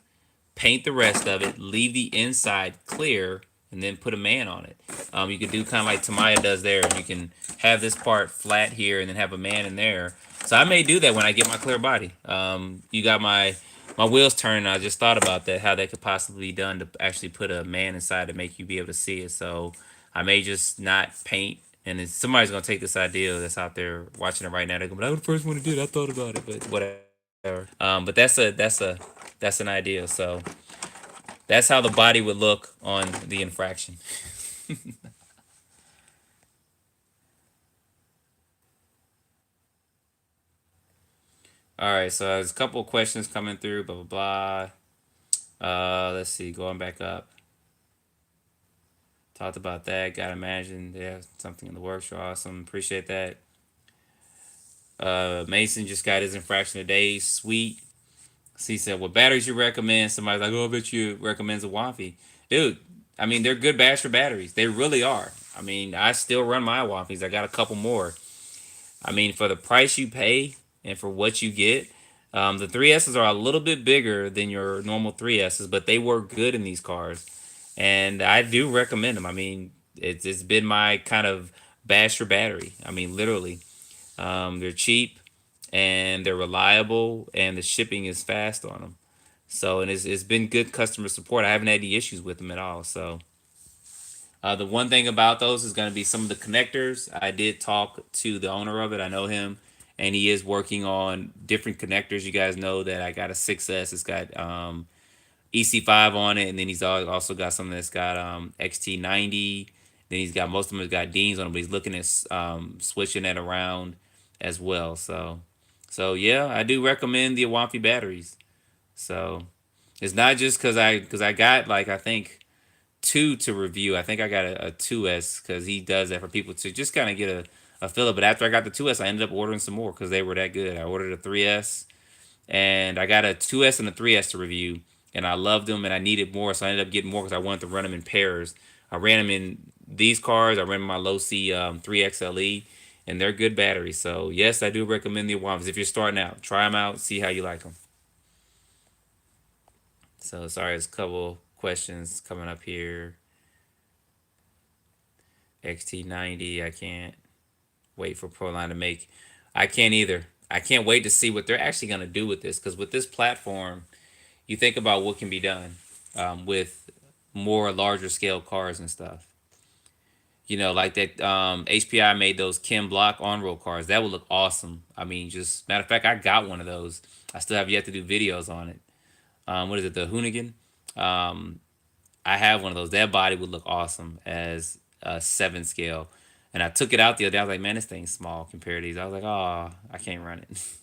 paint the rest of it, leave the inside clear, and then put a man on it. You can do kind of like Tamaya does there. You can have this part flat here and then have a man in there. So I may do that when I get my clear body. You got my wheels turned. I just thought about that, how that could possibly be done to actually put a man inside to make you be able to see it. So I may just not paint. And then somebody's gonna take this idea that's out there watching it right now. They're gonna be like, "I was the first one to do it. I thought about it, but whatever." But that's an idea. So that's how the body would look on the infraction. All right, so there's a couple of questions coming through. Blah blah blah. Let's see. Going back up. Talked about that. Gotta imagine they have something in the works. You're awesome. Appreciate that. Mason just got his infraction today. Sweet. So he said, "What batteries you recommend?" Somebody's like, "Oh, I bet you recommends a Wafi." Dude, I mean, they're good for batteries. They really are. I mean, I still run my Wafis. I got a couple more. I mean, for the price you pay and for what you get, the 3Ss are a little bit bigger than your normal 3Ss, but they work good in these cars. And I do recommend them. I mean, it's been my kind of basher battery. I mean, literally. They're cheap and they're reliable and the shipping is fast on them. So, and it's been good customer support. I haven't had any issues with them at all. So, the one thing about those is going to be some of the connectors. I did talk to the owner of it. I know him, and he is working on different connectors. You guys know that I got a 6S. It's got EC5 on it, and then he's also got something that's got XT90. Then he's got most of them has got Deans on them, but he's looking at switching that around as well. So yeah, I do recommend the Awafi batteries. So it's not just because I got like I think two to review. I think I got a 2S because he does that for people to just kind of get a feel of. But after I got the 2S, I ended up ordering some more because they were that good. I ordered a 3S and I got a 2S and a 3S to review, and I loved them and I needed more, so I ended up getting more because I wanted to run them in pairs. I ran them in these cars. I ran my low C 3XLE, and they're good batteries. So yes, I do recommend the Awamas if you're starting out. Try them out, see how you like them. So sorry, there's a couple questions coming up here. XT90, I can't wait for Proline to make. I can't either. I can't wait to see what they're actually going to do with this because with this platform, you think about what can be done with more larger scale cars and stuff. You know, like that HPI made those Kim Block on road cars. That would look awesome. I mean, just matter of fact, I got one of those. I still have yet to do videos on it. What is it, the Hoonigan? Um, I have one of those. That body would look awesome as a 7 scale. And I took it out the other day. I was like, man, this thing's small compared to these. I was like, oh, I can't run it.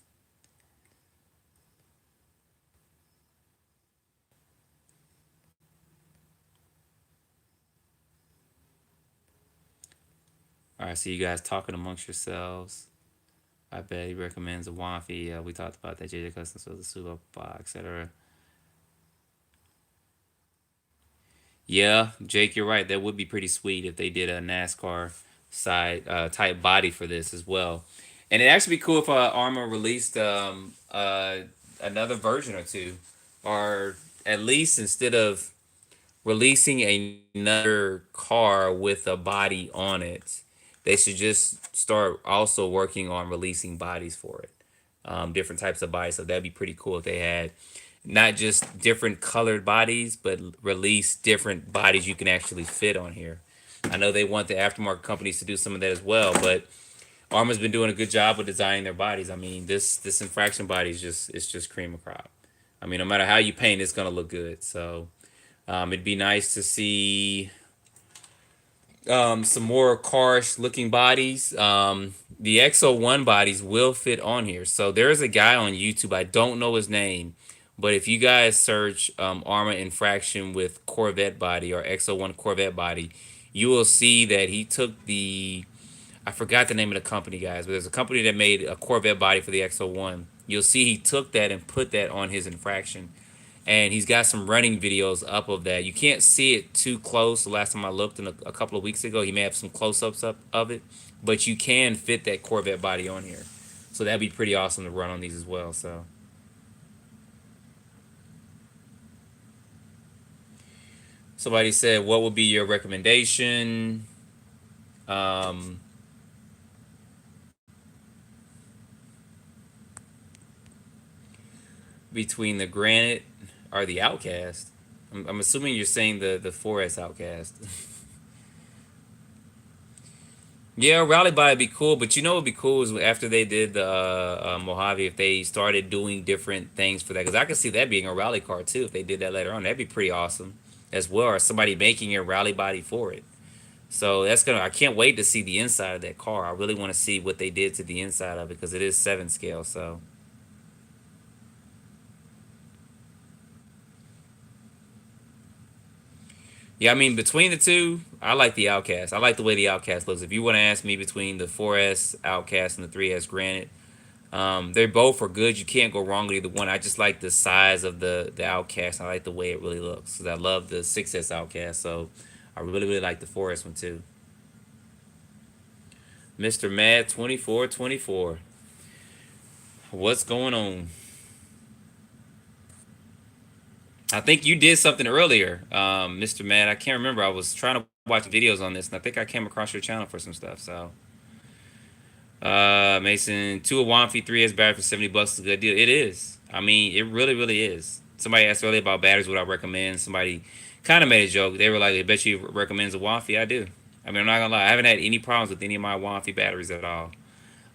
All right, so you guys talking amongst yourselves. I bet he recommends a Wafi. We talked about that. JJ Customs was a super box, etc. Yeah, Jake, you're right. That would be pretty sweet if they did a NASCAR side type body for this as well. And it'd actually be cool if Arma released another version or two, or at least instead of releasing another car with a body on it, they should just start also working on releasing bodies for it, different types of bodies. So that'd be pretty cool if they had not just different colored bodies, but release different bodies you can actually fit on here. I know they want the aftermarket companies to do some of that as well, but Arma's been doing a good job with designing their bodies. I mean, this infraction body is just it's just cream of crop. I mean, no matter how you paint, it's gonna look good. So it'd be nice to see some more carish looking bodies. The XO1 bodies will fit on here. So there's a guy on YouTube. I don't know his name, but if you guys search Armor Infraction with Corvette body or XO1 Corvette body, you will see that he took the, I forgot the name of the company, guys, but there's a company that made a Corvette body for the XO1. You'll see he took that and put that on his infraction, and he's got some running videos up of that. You can't see it too close. The last time I looked, in a couple of weeks ago, he may have some close-ups up of it, but you can fit that Corvette body on here, so that'd be pretty awesome to run on these as well. So somebody said, what would be your recommendation um, between the Granite or the Outcast? I'm assuming you're saying the 4S Outcast. Yeah, rally body would be cool, but you know what would be cool is after they did the Mojave, if they started doing different things for that, because I could see that being a rally car too. If they did that later on, that'd be pretty awesome as well, or somebody making a rally body for it. So that's gonna. I can't wait to see the inside of that car. I really want to see what they did to the inside of it because it is 7 scale. So yeah, I mean between the two, I like the Outcast. I like the way the Outcast looks. If you want to ask me between the 4S Outcast and the 3S Granite, they both are good. You can't go wrong with either one. I just like the size of the Outcast. I like the way it really looks. 'Cause I love the 6S Outcast, so I really like the 4S one too. Mr. Mad 2424, what's going on? I think you did something earlier, Mr. Mad. I can't remember. I was trying to watch videos on this, and I think I came across your channel for some stuff. So, Mason, two Awanfi 3S battery for $70 is a good deal. It is. I mean, it really is. Somebody asked earlier about batteries. What I recommend? Somebody kind of made a joke. They were like, "I bet you recommends a Awanfi." I do. I mean, I'm not gonna lie. I haven't had any problems with any of my Awanfi batteries at all.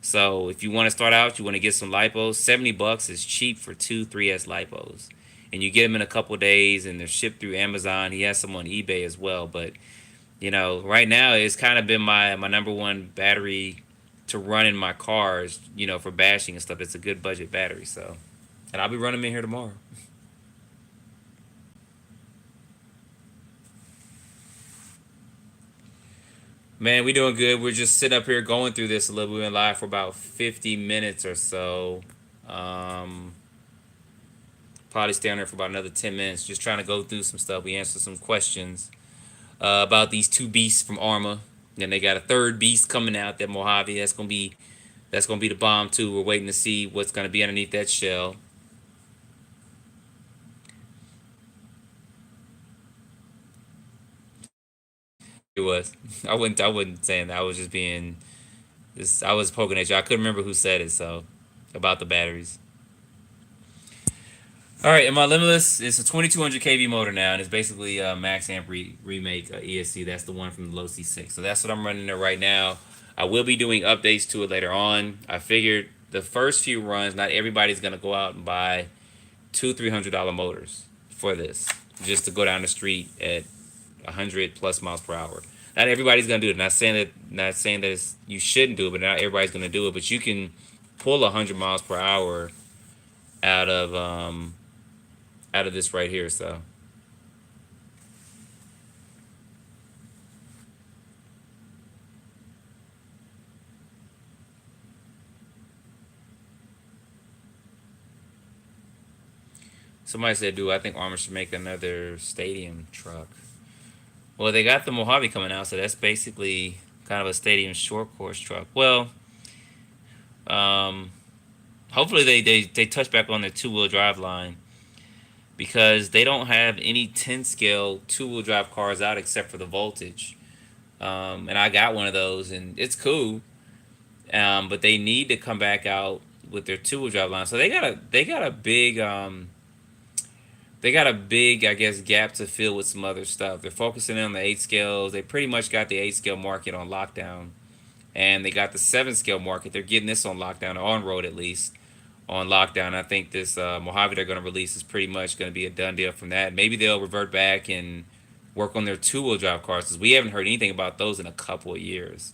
So if you want to start out, you want to get some lipos. $70 is cheap for two 3S lipos, and you get them in a couple days, and they're shipped through Amazon. He has some on eBay as well. But right now it's kind of been my number one battery to run in my cars. For bashing and stuff. It's a good budget battery. So, and I'll be running them in here tomorrow. Man, we doing good. We're just sitting up here going through this a little. We've been live for about 50 minutes or so. Um, Probably stay on there for about another 10 minutes, just trying to go through some stuff. We answered some questions about these two beasts from Arrma. Then they got a third beast coming out, that Mojave. That's gonna be the bomb too. We're waiting to see what's gonna be underneath that shell. It was. I wasn't saying that. I was just being. I was poking at you. I couldn't remember who said it. So about the batteries. All right, and my Limitless, it's a 2200 kV motor now, and it's basically a max amp remake ESC. That's the one from the low C6. So that's what I'm running there right now. I will be doing updates to it later on. I figured the first few runs, not everybody's gonna go out and buy two $300 motors for this, just to go down the street at 100 plus miles per hour. Not everybody's gonna do it. Not saying that you shouldn't do it, but not everybody's gonna do it. But you can pull 100 miles per hour out of this right here. So somebody said, "Dude, I think Armor should make another stadium truck." Well, they got the Mojave coming out, so that's basically kind of a stadium short course truck. Well, um, hopefully they touch back on their two-wheel drive line because they don't have any 10 scale two-wheel drive cars out except for the Voltage. And I got one of those, and it's cool. But they need to come back out with their two-wheel drive line. So they got a big, I guess, gap to fill with some other stuff. They're focusing on the 8 scales. They pretty much got the 8 scale market on lockdown, and they got the 7 scale market. They're getting this on lockdown, or on road at least, on lockdown. I think this Mojave they're going to release is pretty much going to be a done deal from that. Maybe they'll revert back and work on their two-wheel drive cars because we haven't heard anything about those in a couple of years,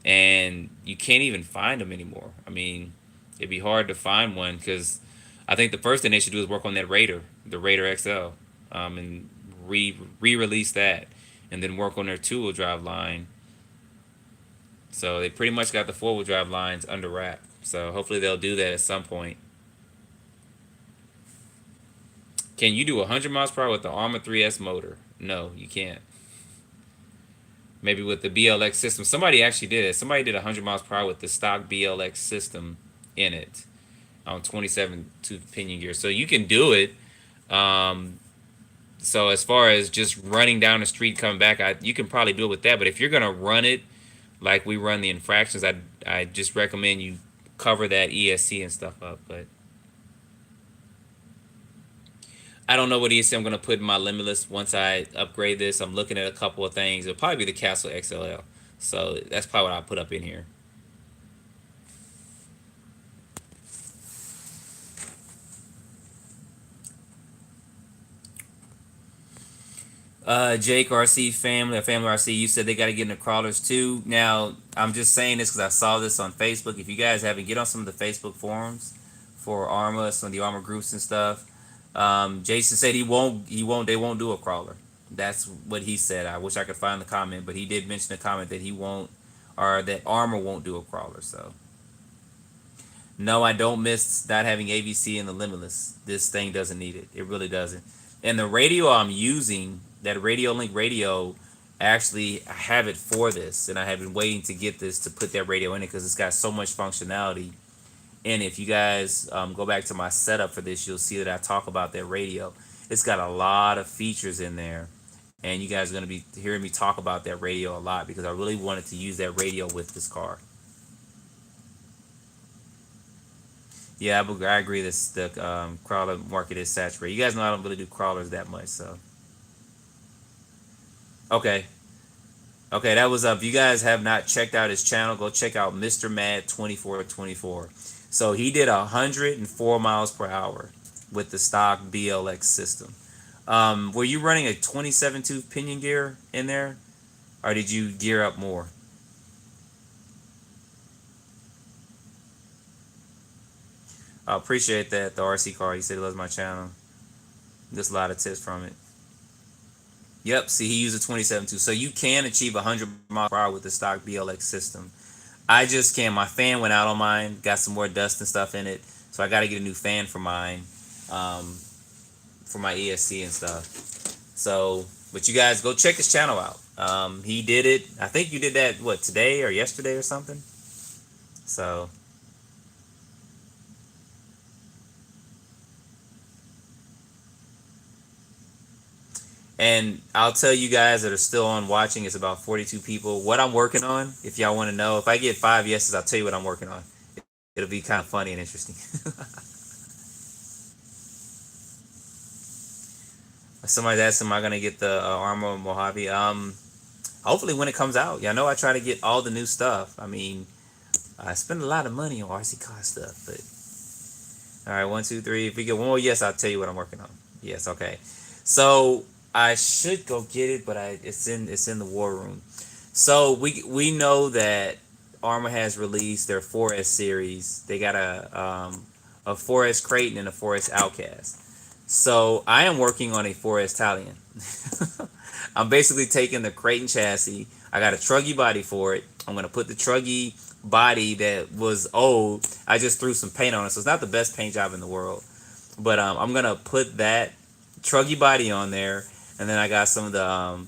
and you can't even find them anymore. I mean, it'd be hard to find one because I think the first thing they should do is work on that Raider, the Raider XL, and re-release that, and then work on their two-wheel drive line. So they pretty much got the four-wheel drive lines under wrap. So hopefully they'll do that at some point. Can you do 100 miles per hour with the Arrma 3S motor? No, you can't. Maybe with the BLX system. Somebody actually did it. Somebody did 100 miles per hour with the stock BLX system in it on 27 tooth pinion gear. So you can do it. Um, so as far as just running down the street coming back, you can probably do it with that. But if you're gonna run it like we run the infractions, I just recommend you cover that ESC and stuff up. But I don't know what ESC I'm gonna put in my Limitless once I upgrade this. I'm looking at a couple of things. It'll probably be the Castle XLL. So that's probably what I'll put up in here. Jake RC family, or family RC, you said they got to get into crawlers too. Now, I'm just saying this because I saw this on Facebook. If you guys haven't, get on some of the Facebook forums for Arrma, some of the Arrma groups and stuff. Jason said they won't do a crawler. That's what he said. I wish I could find the comment, but he did mention the comment that he won't, or that Arrma won't do a crawler. So, no, I don't miss not having AVC in the Limitless. This thing doesn't need it. It really doesn't. And the radio I'm using, that Radio Link radio, actually I have it for this, and I have been waiting to get this to put that radio in it because it's got so much functionality. And if you guys go back to my setup for this, you'll see that I talk about that radio. It's got a lot of features in there, and you guys are going to be hearing me talk about that radio a lot because I really wanted to use that radio with this car. Yeah, I agree. The crawler market is saturated. You guys know I don't really do crawlers that much, so okay. Okay, that was up. If you guys have not checked out his channel, go check out Mr. Mad 2424. So he did 104 miles per hour with the stock BLX system. Were you running a 27 tooth pinion gear in there, or did you gear up more? I appreciate that. The RC car. He said he loves my channel. There's a lot of tips from it. Yep. See, he used a 27 tooth, so you can achieve 100 miles per hour with the stock BLX system. I just can't. My fan went out on mine. Got some more dust and stuff in it, so I got to get a new fan for mine, for my ESC and stuff. So, but you guys go check his channel out. He did it. I think you did that what, today or yesterday or something. So. And I'll tell you guys that are still on watching, it's about 42 people. What I'm working on, if y'all want to know, if I get 5 yeses, I'll tell you what I'm working on. It'll be kind of funny and interesting. Somebody's asking, am I going to get the Arrma Mojave? Hopefully when it comes out. Y'all know I try to get all the new stuff. I mean, I spend a lot of money on RC car stuff. But all right, 1, 2, 3. If we get one more yes, I'll tell you what I'm working on. Yes, okay. So I should go get it, but it's in the war room. So we know that Arrma has released their 4S series. They got a 4S Creighton and a 4S Outcast. So I am working on a 4S Talion. I'm basically taking the Creighton chassis. I got a truggy body for it. I'm gonna put the truggy body that was old. I just threw some paint on it, so it's not the best paint job in the world. But I'm gonna put that truggy body on there, and then I got some of the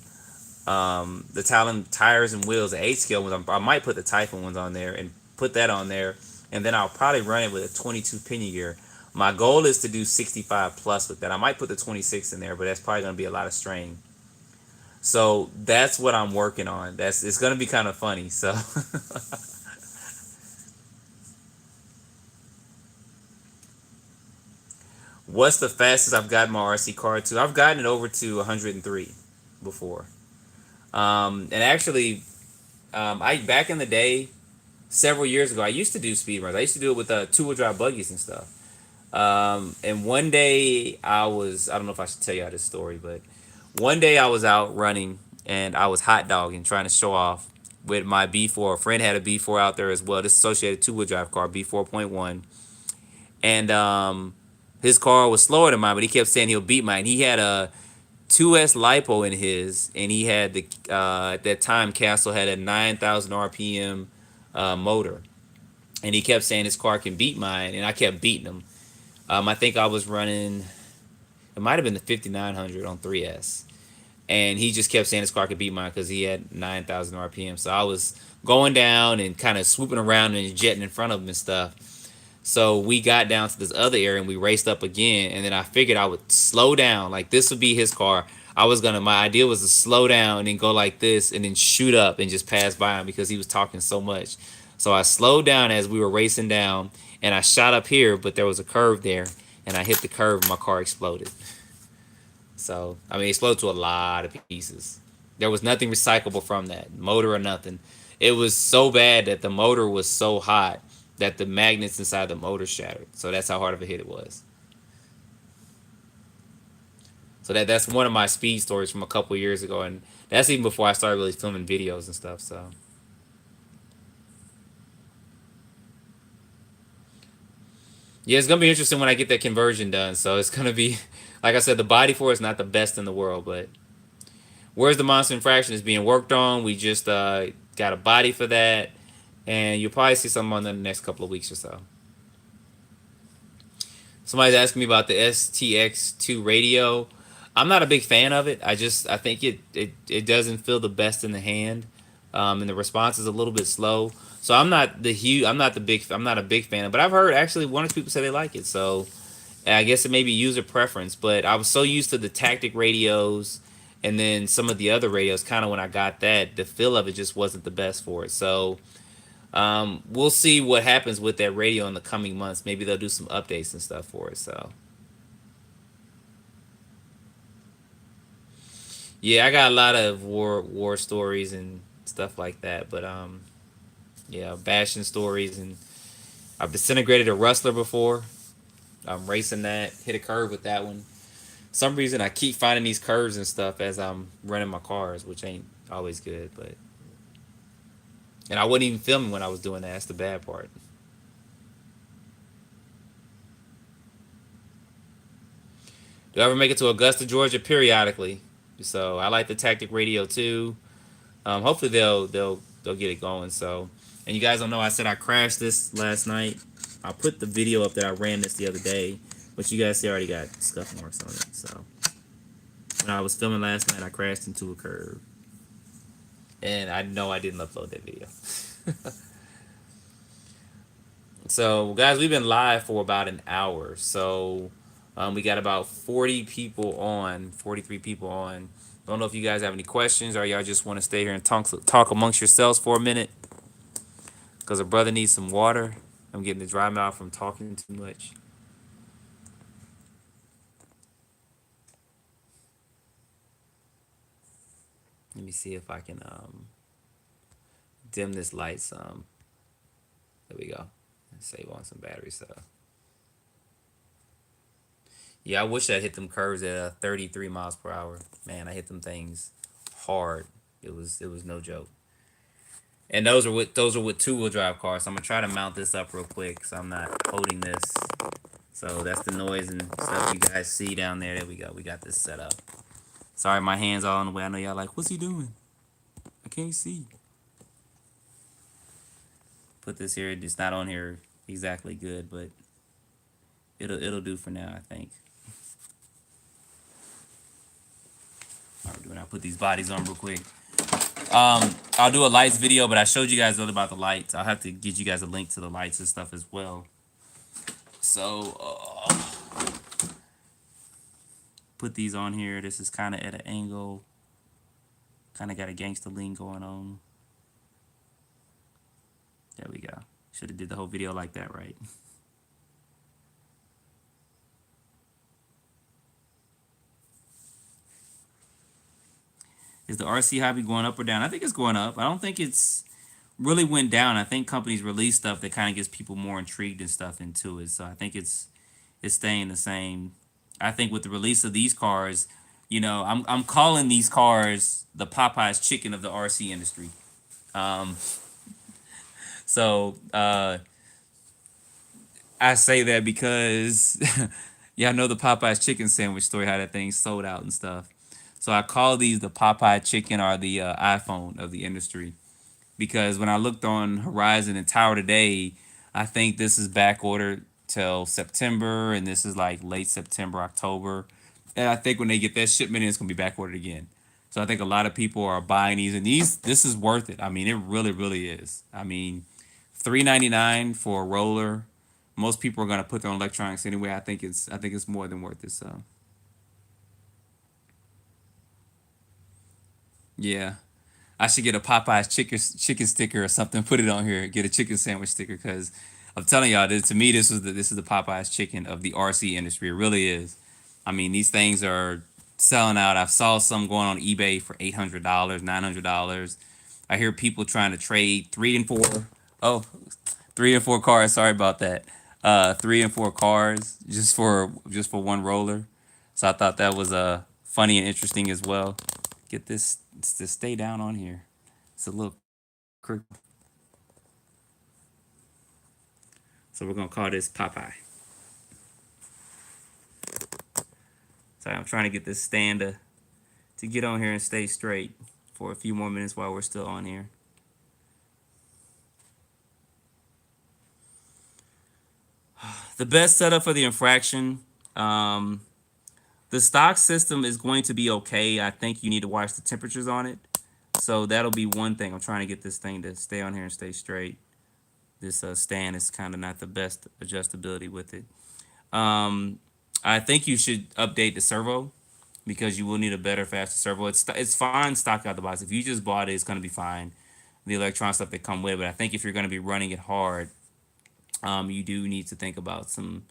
The Talon tires and wheels, the 8 scale ones. I might put the Typhoon ones on there and put that on there, and then I'll probably run it with a 22 pinion gear. My goal is to do 65 plus with that. I might put the 26 in there, but that's probably going to be a lot of strain. So that's what I'm working on. It's going to be kind of funny. So what's the fastest I've gotten my RC car to? I've gotten it over to 103 before. And actually, I back in the day, several years ago, I used to do speed runs. I used to do it with 2-wheel drive buggies and stuff. And one day I don't know if I should tell y'all this story, but one day I was out running and I was hot dogging, trying to show off with my B4. A friend had a B4 out there as well. This associated 2-wheel drive car, B4.1. And his car was slower than mine, but he kept saying he'll beat mine. He had a 2S lipo in his, and he had at that time Castle had a 9,000 RPM motor, and he kept saying his car can beat mine, and I kept beating him. I think I was running, it might have been the 5900 on 3S, and he just kept saying his car could beat mine because he had 9,000 RPM. So I was going down and kind of swooping around and jetting in front of him and stuff. So we got down to this other area and we raced up again. And then I figured I would slow down. Like this would be his car. My idea was to slow down and then go like this and then shoot up and just pass by him because he was talking so much. So I slowed down as we were racing down and I shot up here, but there was a curve there and I hit the curve and my car exploded. So, I mean, it exploded to a lot of pieces. There was nothing recyclable from that, motor or nothing. It was so bad that the motor was so hot that the magnets inside the motor shattered. So that's how hard of a hit it was. So that's one of my speed stories from a couple years ago, and that's even before I started really filming videos and stuff. So yeah, it's gonna be interesting when I get that conversion done. So it's gonna be, like I said, the body for it is not the best in the world, but where's the monster infraction is being worked on. We just got a body for that, and you'll probably see something on that in the next couple of weeks or so. Somebody's asking me about the STX2 radio. I'm not a big fan of it. I think it doesn't feel the best in the hand, and the response is a little bit slow. So I'm not a big fan of it. But I've heard actually one or two people say they like it. So I guess it may be user preference. But I was so used to the tactic radios, and then some of the other radios. Kind of when I got that, the feel of it just wasn't the best for it. So we'll see what happens with that radio in the coming months. Maybe they'll do some updates and stuff for it. So yeah, I got a lot of war stories and stuff like that. But yeah, bashing stories, and I've disintegrated a rustler before. I'm racing that, hit a curve with that one. Some reason I keep finding these curves and stuff as I'm running my cars, which ain't always good. But and I wasn't even filming when I was doing that. That's the bad part. Do I ever make it to Augusta, Georgia? Periodically. So I like the tactic radio too. Hopefully they'll get it going. So, and you guys don't know, I said I crashed this last night. I put the video up that I ran this the other day, but you guys see I already got scuff marks on it. So when I was filming last night, I crashed into a curb, and I know I didn't upload that video. So guys, we've been live for about an hour. So we got about 40 people on, 43 people on. Don't know if you guys have any questions or y'all just want to stay here and talk amongst yourselves for a minute. Because a brother needs some water. I'm getting the dry mouth from talking too much. Let me see if I can dim this light some. There we go. Save on some battery stuff. Yeah, I wish I hit them curves at 33 miles per hour. Man, I hit them things hard. It was no joke. And those are with 2-wheel drive cars. So I'm gonna try to mount this up real quick, so I'm not holding this. So that's the noise and stuff you guys see down there. There we go. We got this set up. Sorry, my hands all in the way. I know y'all like, what's he doing? I can't see. Put this here. It's not on here exactly good, but it'll do for now, I think. When I put these bodies on real quick. I'll do a lights video, but I showed you guys earlier about the lights. I'll have to get you guys a link to the lights and stuff as well. So put these on here. This is kind of at an angle. Kind of got a gangster lean going on. There we go. Should have did the whole video like that, right? Is the RC hobby going up or down? I think it's going up. I don't think it's really went down. I think companies release stuff that kind of gets people more intrigued and stuff into it. So I think it's staying the same. I think with the release of these cars, you know, I'm calling these cars the Popeye's chicken of the RC industry. Um, so I say that because yeah, I know the Popeye's chicken sandwich story, how that thing sold out and stuff. So I call these the Popeye chicken or the iPhone of the industry because when I looked on Horizon and Tower today, I think this is back ordered till September, and this is like late September, October. And I think when they get that shipment in, it's gonna be back ordered again. So I think a lot of people are buying these, and this is worth it. I mean, it really, really is. I mean, $3.99 for a roller. Most people are gonna put their own electronics anyway. I think it's more than worth it. So yeah. I should get a Popeye's chicken sticker or something. Put it on here. Get a chicken sandwich sticker because I'm telling y'all, to me, this is the Popeye's chicken of the RC industry. It really is. I mean, these things are selling out. I saw some going on eBay for $800, $900. I hear people trying to trade oh, 3 and 4 cars. Sorry about that. 3 and 4 cars just for one roller. So I thought that was funny and interesting as well. Get this to stay down on here. It's a little crook. So we're gonna call this Popeye. Sorry, I'm trying to get this stand to get on here and stay straight for a few more minutes while we're still on here. The best setup for the infraction. Um, the stock system is going to be okay. I think you need to watch the temperatures on it. So that'll be one thing. I'm trying to get this thing to stay on here and stay straight. This stand is kind of not the best adjustability with it. I think you should update the servo because you will need a better, faster servo. It's fine stock out the box. If you just bought it, it's gonna be fine. The electronic stuff that come with it. But I think if you're gonna be running it hard, you do need to think about some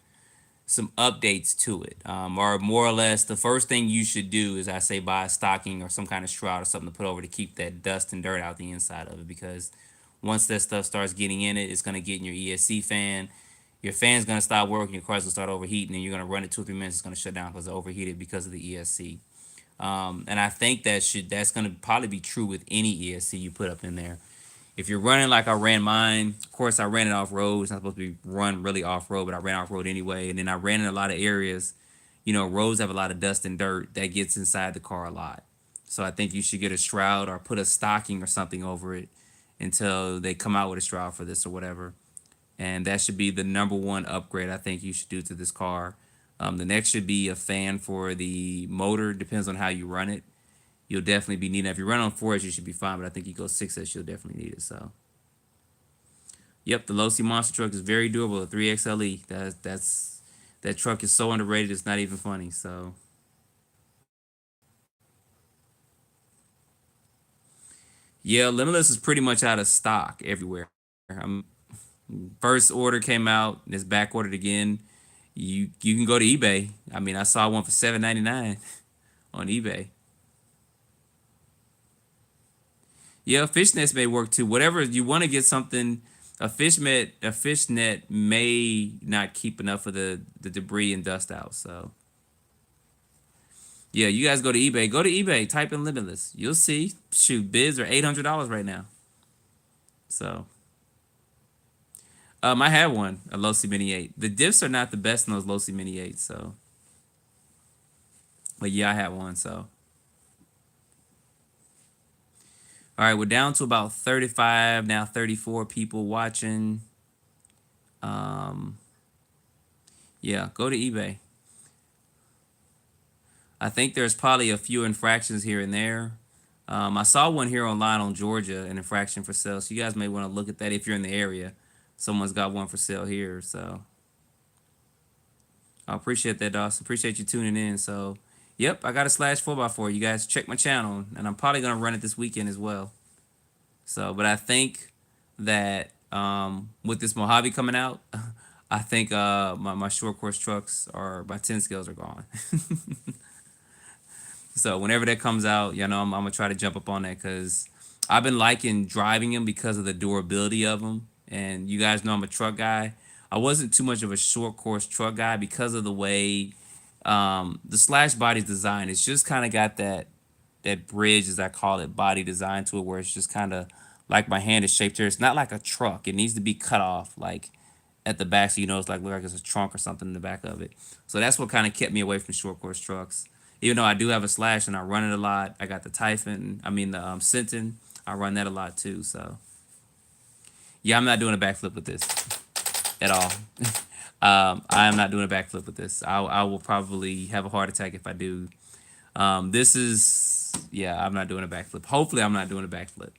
updates to it. Or more or less, the first thing you should do is I say buy a stocking or some kind of shroud or something to put over to keep that dust and dirt out the inside of it because once that stuff starts getting in it, it's gonna get in your ESC fan. Your fan's gonna stop working. Your car's gonna start overheating, and you're gonna run it 2 or 3 minutes. It's gonna shut down because it's overheated because of the ESC. And I think that's gonna probably be true with any ESC you put up in there. If you're running like I ran mine, of course I ran it off road. It's not supposed to be run really off road, but I ran off road anyway. And then I ran in a lot of areas. You know, roads have a lot of dust and dirt that gets inside the car a lot. So I think you should get a shroud or put a stocking or something over it until they come out with a shroud for this or whatever. And that should be the number one upgrade I think you should do to this car. The next should be a fan for the motor. Depends on how you run it. You'll definitely be needing it. If you run on 4S, you should be fine. But I think you go 6S, you'll definitely need it. So, yep, the Low C Monster truck is very durable. The 3XLE. That truck is so underrated. It's not even funny. So, yeah, Limitless is pretty much out of stock everywhere. First order came out. And it's back ordered again. You can go to eBay. I mean, I saw one for $7.99 on eBay. Yeah, fishnets may work too. Whatever you want to get something, a fishnet may not keep enough of the debris and dust out. So yeah, you guys go to eBay. Go to eBay. Type in Limitless. You'll see. Shoot, bids are $800 right now. So I had one, a Low C Mini 8. The diffs are not the best in those Low C Mini 8. So, but yeah, I had one. So. All right, we're down to about 35 now, 34 people watching. Yeah, go to eBay. I think there's probably a few infractions here and there. I saw one here online on Georgia, an infraction for sale. So you guys may want to look at that if you're in the area. Someone's got one for sale here. So I appreciate that, Dawson. Appreciate you tuning in. So, yep, I got a slash 4x4. You guys check my channel, and I'm probably going to run it this weekend as well. So, but I think that with this Mojave coming out, I think my short course trucks are, my 10 scales are gone. So whenever that comes out, you know, I'm gonna try to jump up on that because I've been liking driving them because of the durability of them. And you guys know I'm a truck guy. I wasn't too much of a short course truck guy because of the way the slash body's design. It's just kind of got that bridge, as I call it, body design to it, where it's just kind of like my hand is shaped here. It's not like a truck. It needs to be cut off like at the back, so you know it's like look like it's a trunk or something in the back of it. So that's what kind of kept me away from short course trucks. Even though I do have a slash and I run it a lot, I got the Typhon. I mean the Sinton. I run that a lot too. So yeah, I'm not doing a backflip with this at all. I am not doing a backflip with this. I will probably have a heart attack if I do. This is, yeah, I'm not doing a backflip. Hopefully, I'm not doing a backflip.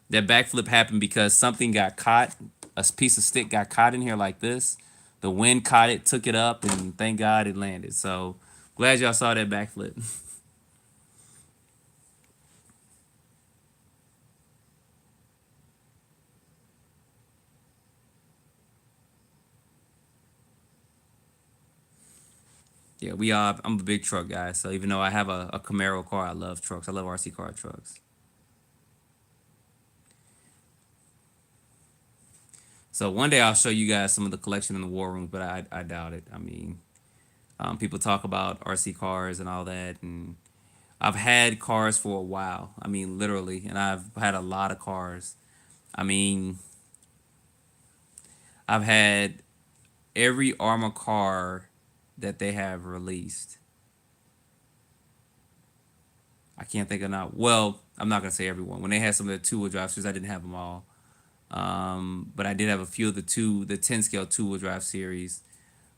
That backflip happened because something got caught. A piece of stick got caught in here like this. The wind caught it, took it up, and thank God it landed. So glad y'all saw that backflip. Yeah, we are. I'm a big truck guy. So even though I have a Camaro car, I love trucks. I love RC car trucks. So one day I'll show you guys some of the collection in the war room, but I doubt it. I mean, people talk about RC cars and all that, and I've had cars for a while. I mean, literally, and I've had a lot of cars. I mean, I've had every Arrma car that they have released. I can't think of not. Well, I'm not gonna say everyone. When they had some of the two-wheel drive series, I didn't have them all. But I did have a few of the 10 scale two-wheel drive series.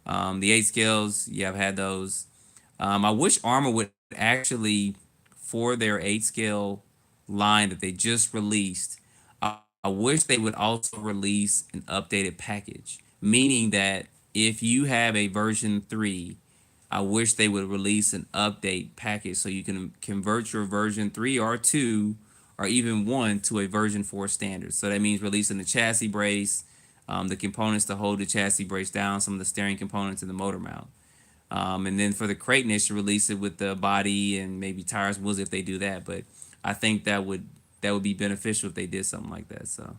The 8 scales, yeah, I've had those. I wish Arrma would actually, for their 8 scale line that they just released, I wish they would also release an updated package. Meaning that if you have a version 3, I wish they would release an update package so you can convert your version 3 or 2 or even 1 to a version 4 standard. So that means releasing the chassis brace, the components to hold the chassis brace down, some of the steering components, and the motor mount. And then for the crate niche, release it with the body and maybe tires, wheels if they do that. But I think that would be beneficial if they did something like that. So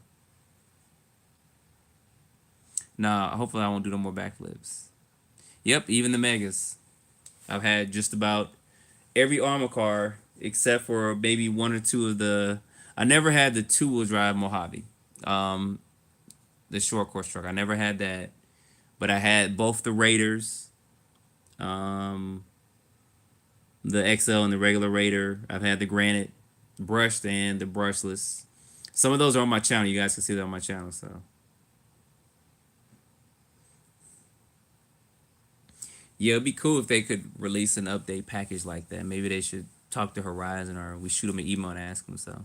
nah, hopefully I won't do no more backflips. Yep, even the Megas. I've had just about every Arrma car except for maybe one or two of the. I never had the two-wheel drive Mojave, um, the short course truck. I never had that, but I had both the Raiders, um, the XL and the regular Raider. I've had the Granite, brushed and the brushless. Some of those are on my channel. You guys can see that on my channel. So yeah, it'd be cool if they could release an update package like that. Maybe they should talk to Horizon or we shoot them an email and ask them. So,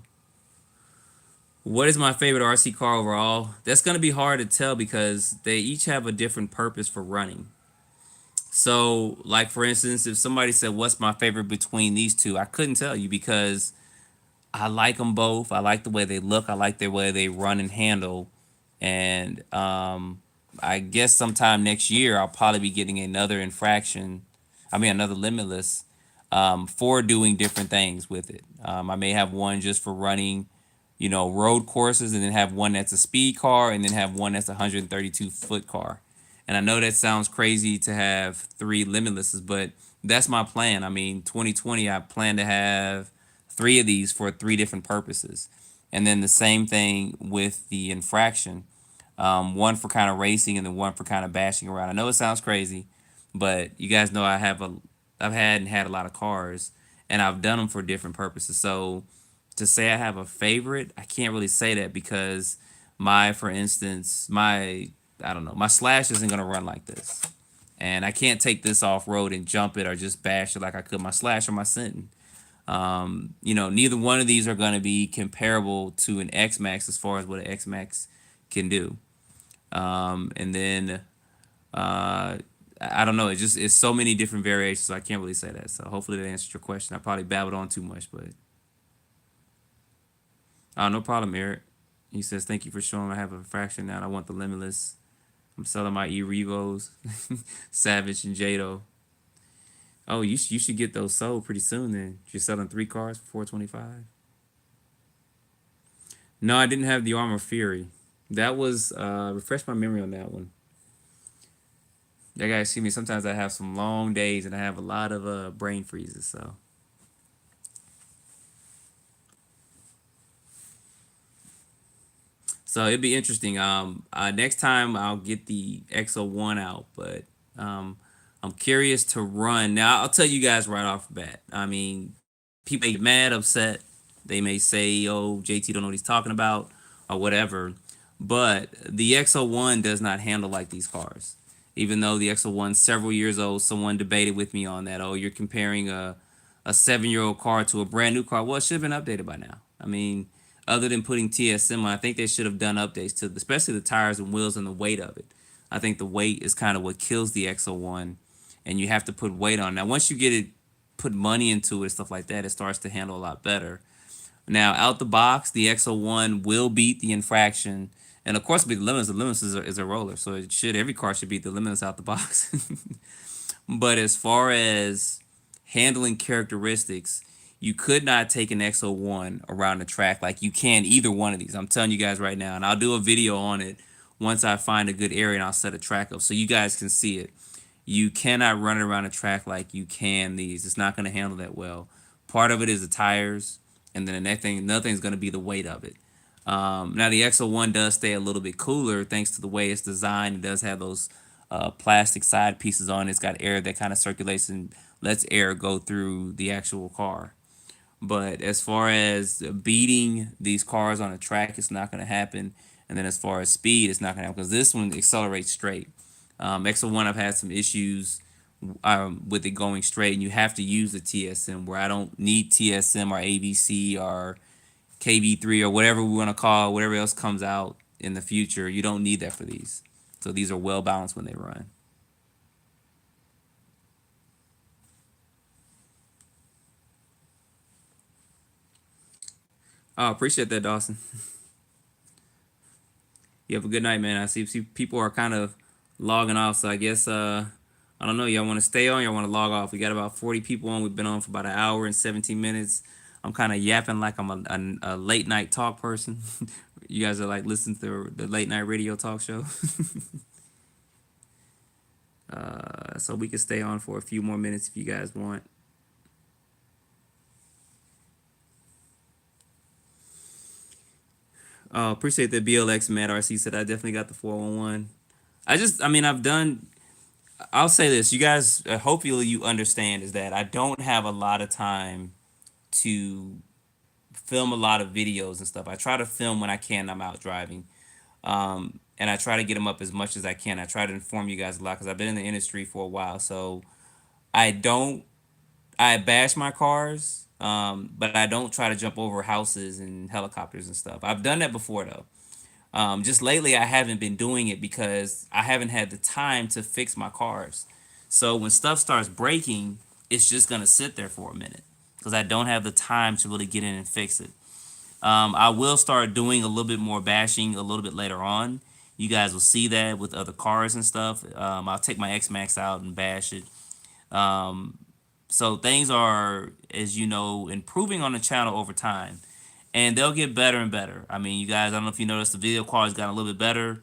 what is my favorite RC car overall? That's gonna be hard to tell because they each have a different purpose for running. So, like for instance, if somebody said, "What's my favorite between these two?" I couldn't tell you because I like them both. I like the way they look. I like the way they run and handle. And I guess sometime next year I'll probably be getting another infraction. I mean another limitless for doing different things with it. I may have one just for running, road courses, and then have one that's a speed car, and then have one that's a 132-foot car. And I know that sounds crazy to have three limitlesses, but that's my plan. I mean, 2020, I plan to have three of these for three different purposes. And then the same thing with the infraction, one for kind of racing and then one for kind of bashing around. I know it sounds crazy, but you guys know I've had and had a lot of cars, and I've done them for different purposes. So to say I have a favorite, I can't really say that because for instance, I don't know, my Slash isn't gonna run like this, and I can't take this off road and jump it or just bash it like I could my Slash or my Sentin. Neither one of these are going to be comparable to an X Max as far as what an X Max can do. And then I don't know. It's so many different variations. So I can't really say that. So hopefully that answers your question. I probably babbled on too much, but no problem, Eric. He says thank you for showing. I have a fraction now. And I want the Limitless. I'm selling my E-Revos, Savage and Jaytee. Oh, you should get those sold pretty soon. Then you're selling 3 cars for 425. No, I didn't have the Arrma Fury. That was refresh my memory on that one. You guys see me. Sometimes I have some long days and I have a lot of brain freezes. So it'd be interesting. Next time I'll get the XO1 out, but I'm curious to run. Now I'll tell you guys right off the bat. I mean, people get mad, upset. They may say, "Oh, JT don't know what he's talking about," or whatever. But the XO1 does not handle like these cars. Even though the XO1's several years old, someone debated with me on that. Oh, you're comparing a 7-year-old car to a brand new car. Well, it should have been updated by now. I mean, other than putting TSM on, I think they should have done updates to, especially the tires and wheels and the weight of it. I think the weight is kind of what kills the XO1, and you have to put weight on. Now, once you get it, put money into it, stuff like that, it starts to handle a lot better. Now, out the box, the XO1 will beat the infraction, and of course, beat the Limitless. The Limitless is a roller, so it should every car should beat the Limitless out the box. But as far as handling characteristics, you could not take an XO1 around the track like you can either one of these. I'm telling you guys right now, and I'll do a video on it once I find a good area and I'll set a track up so you guys can see it. You cannot run it around a track like you can these. It's not going to handle that well. Part of it is the tires, and then another thing is going to be the weight of it. Now the XO1 does stay a little bit cooler thanks to the way it's designed. It does have those plastic side pieces on it. It's got air that kind of circulates and lets air go through the actual car. But as far as beating these cars on a track, it's not going to happen. And then as far as speed, it's not going to happen because this one accelerates straight. XO1, I've had some issues with it going straight, and you have to use the TSM where I don't need TSM or AVC or KB3 or whatever we want to call whatever else comes out in the future. You don't need that for these. So these are well balanced when they run. Oh, appreciate that, Dawson. You have a good night, man. I see people are kind of logging off, so I guess I don't know. Y'all want to stay on? Y'all want to log off? We got about 40 people on. We've been on for about an hour and 17 minutes. I'm kind of yapping like I'm a late night talk person. You guys are like listening to the late night radio talk show. So we can stay on for a few more minutes if you guys want. Oh, appreciate that BLX Matt RC said I definitely got the 411. I mean, I'll say this. You guys, hopefully you understand is that I don't have a lot of time to film a lot of videos and stuff. I try to film when I can. I'm out driving. And I try to get them up as much as I can. I try to inform you guys a lot because I've been in the industry for a while. So I don't, I bash my cars, but I don't try to jump over houses and helicopters and stuff. I've done that before though. Just lately, I haven't been doing it because I haven't had the time to fix my cars. So when stuff starts breaking, it's just gonna sit there for a minute because I don't have the time to really get in and fix it. I will start doing a little bit more bashing a little bit later on. You guys will see that with other cars and stuff. I'll take my X Max out and bash it. Um, so things are, as you know, improving on the channel over time, and they'll get better and better. I mean, you guys, I don't know if you noticed, the video quality's gotten a little bit better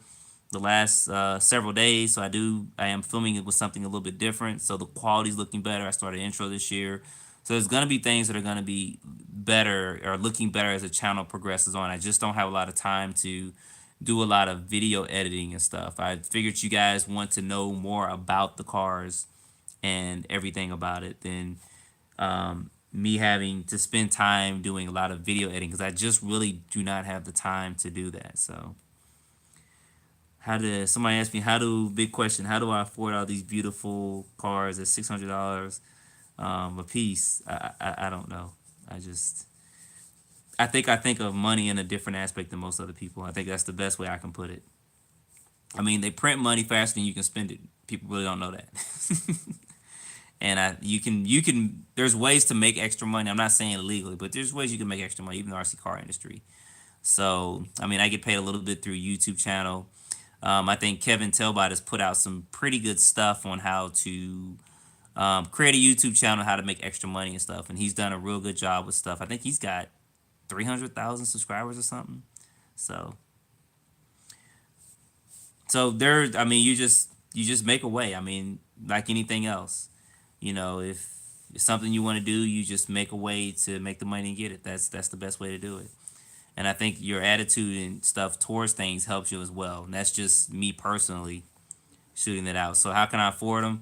the last several days. So I am filming it with something a little bit different. So the quality's looking better. I started intro this year. So there's gonna be things that are gonna be better or looking better as the channel progresses on. I just don't have a lot of time to do a lot of video editing and stuff. I figured you guys want to know more about the cars and everything about it than me having to spend time doing a lot of video editing because I just really do not have the time to do that. So How do somebody asked me how do big question? How do I afford all these beautiful cars at $600 a piece? I don't know. I just I think of money in a different aspect than most other people. I think that's the best way I can put it. I mean, they print money faster than you can spend it. People really don't know that. And you can there's ways to make extra money. I'm not saying illegally, but there's ways you can make extra money, even in the RC car industry. So I mean, I get paid a little bit through YouTube channel. I think Kevin Telbot has put out some pretty good stuff on how to create a YouTube channel, how to make extra money and stuff, and he's done a real good job with stuff. I think he's got 300,000 subscribers or something. So there, I mean, you just make a way. I mean, like anything else, if it's something you want to do, you just make a way to make the money and get it. That's the best way to do it. And I think your attitude and stuff towards things helps you as well. And that's just me personally shooting it out. So how can I afford them?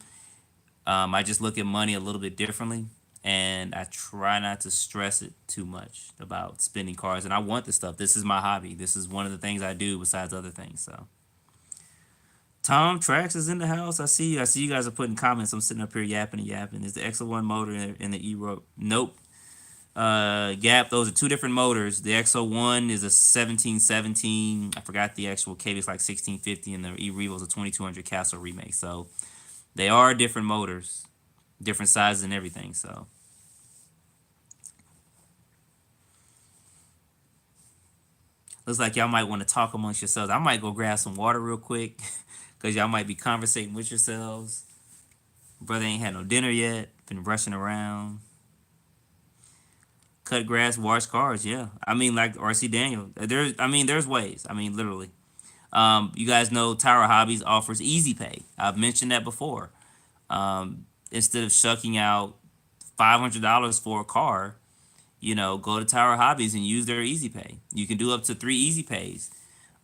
I just look at money a little bit differently, and I try not to stress it too much about spending cars. And I want this stuff. This is my hobby. This is one of the things I do besides other things. So Tom Trax is in the house. I see you. I see you guys are putting comments. I'm sitting up here yapping and yapping. Is the XO1 motor in the E-Rope? Nope. Gap. Those are two different motors. The XO1 is a 1717. I forgot the actual KV. It's like 1650, and the E-Revo is a 2200 Castle remake. So they are different motors, different sizes and everything. So looks like y'all might want to talk amongst yourselves. I might go grab some water real quick because y'all might be conversating with yourselves. Brother ain't had no dinner yet. Been rushing around. Cut grass, wash cars. Yeah, I mean, like RC Daniel. There's ways. I mean, literally. You guys know Tower Hobbies offers Easy Pay. I've mentioned that before. Instead of shucking out $500 for a car, go to Tower Hobbies and use their Easy Pay. You can do up to 3 Easy Pays,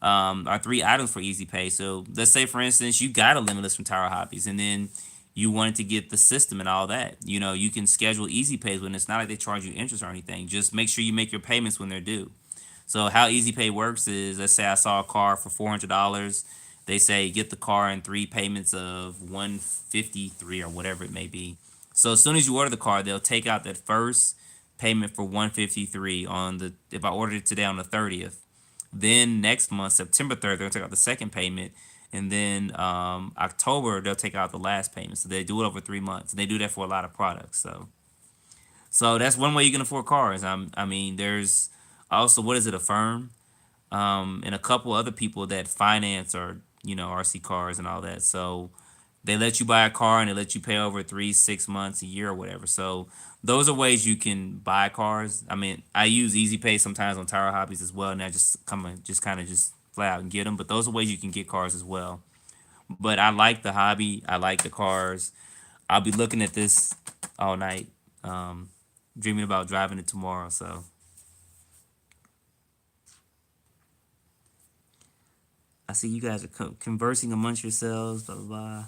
or 3 items for Easy Pay. So let's say, for instance, you got a Limitless from Tower Hobbies, and then you wanted to get the system and all that. You can schedule Easy Pays when it's not like they charge you interest or anything. Just make sure you make your payments when they're due. So how Easy Pay works is, let's say I saw a car for $400. They say get the car in 3 payments of 153 or whatever it may be. So as soon as you order the car, they'll take out that first payment for 153 on the if I ordered it today on the 30th. Then next month, September 3rd, they'll take out the second payment, and then October they'll take out the last payment. So they do it over 3 months, and they do that for a lot of products. So that's one way you can afford cars. I mean, there's also, what is it, Affirm, and a couple other people that finance or RC cars and all that. So they let you buy a car and they let you pay over 3, 6 months, a year, or whatever. So those are ways you can buy cars. I mean, I use Easy Pay sometimes on Tower Hobbies as well, and I just kind of just flat out and get them. But those are ways you can get cars as well. But I like the hobby. I like the cars. I'll be looking at this all night, dreaming about driving it tomorrow. So I see you guys are conversing amongst yourselves. Blah blah blah.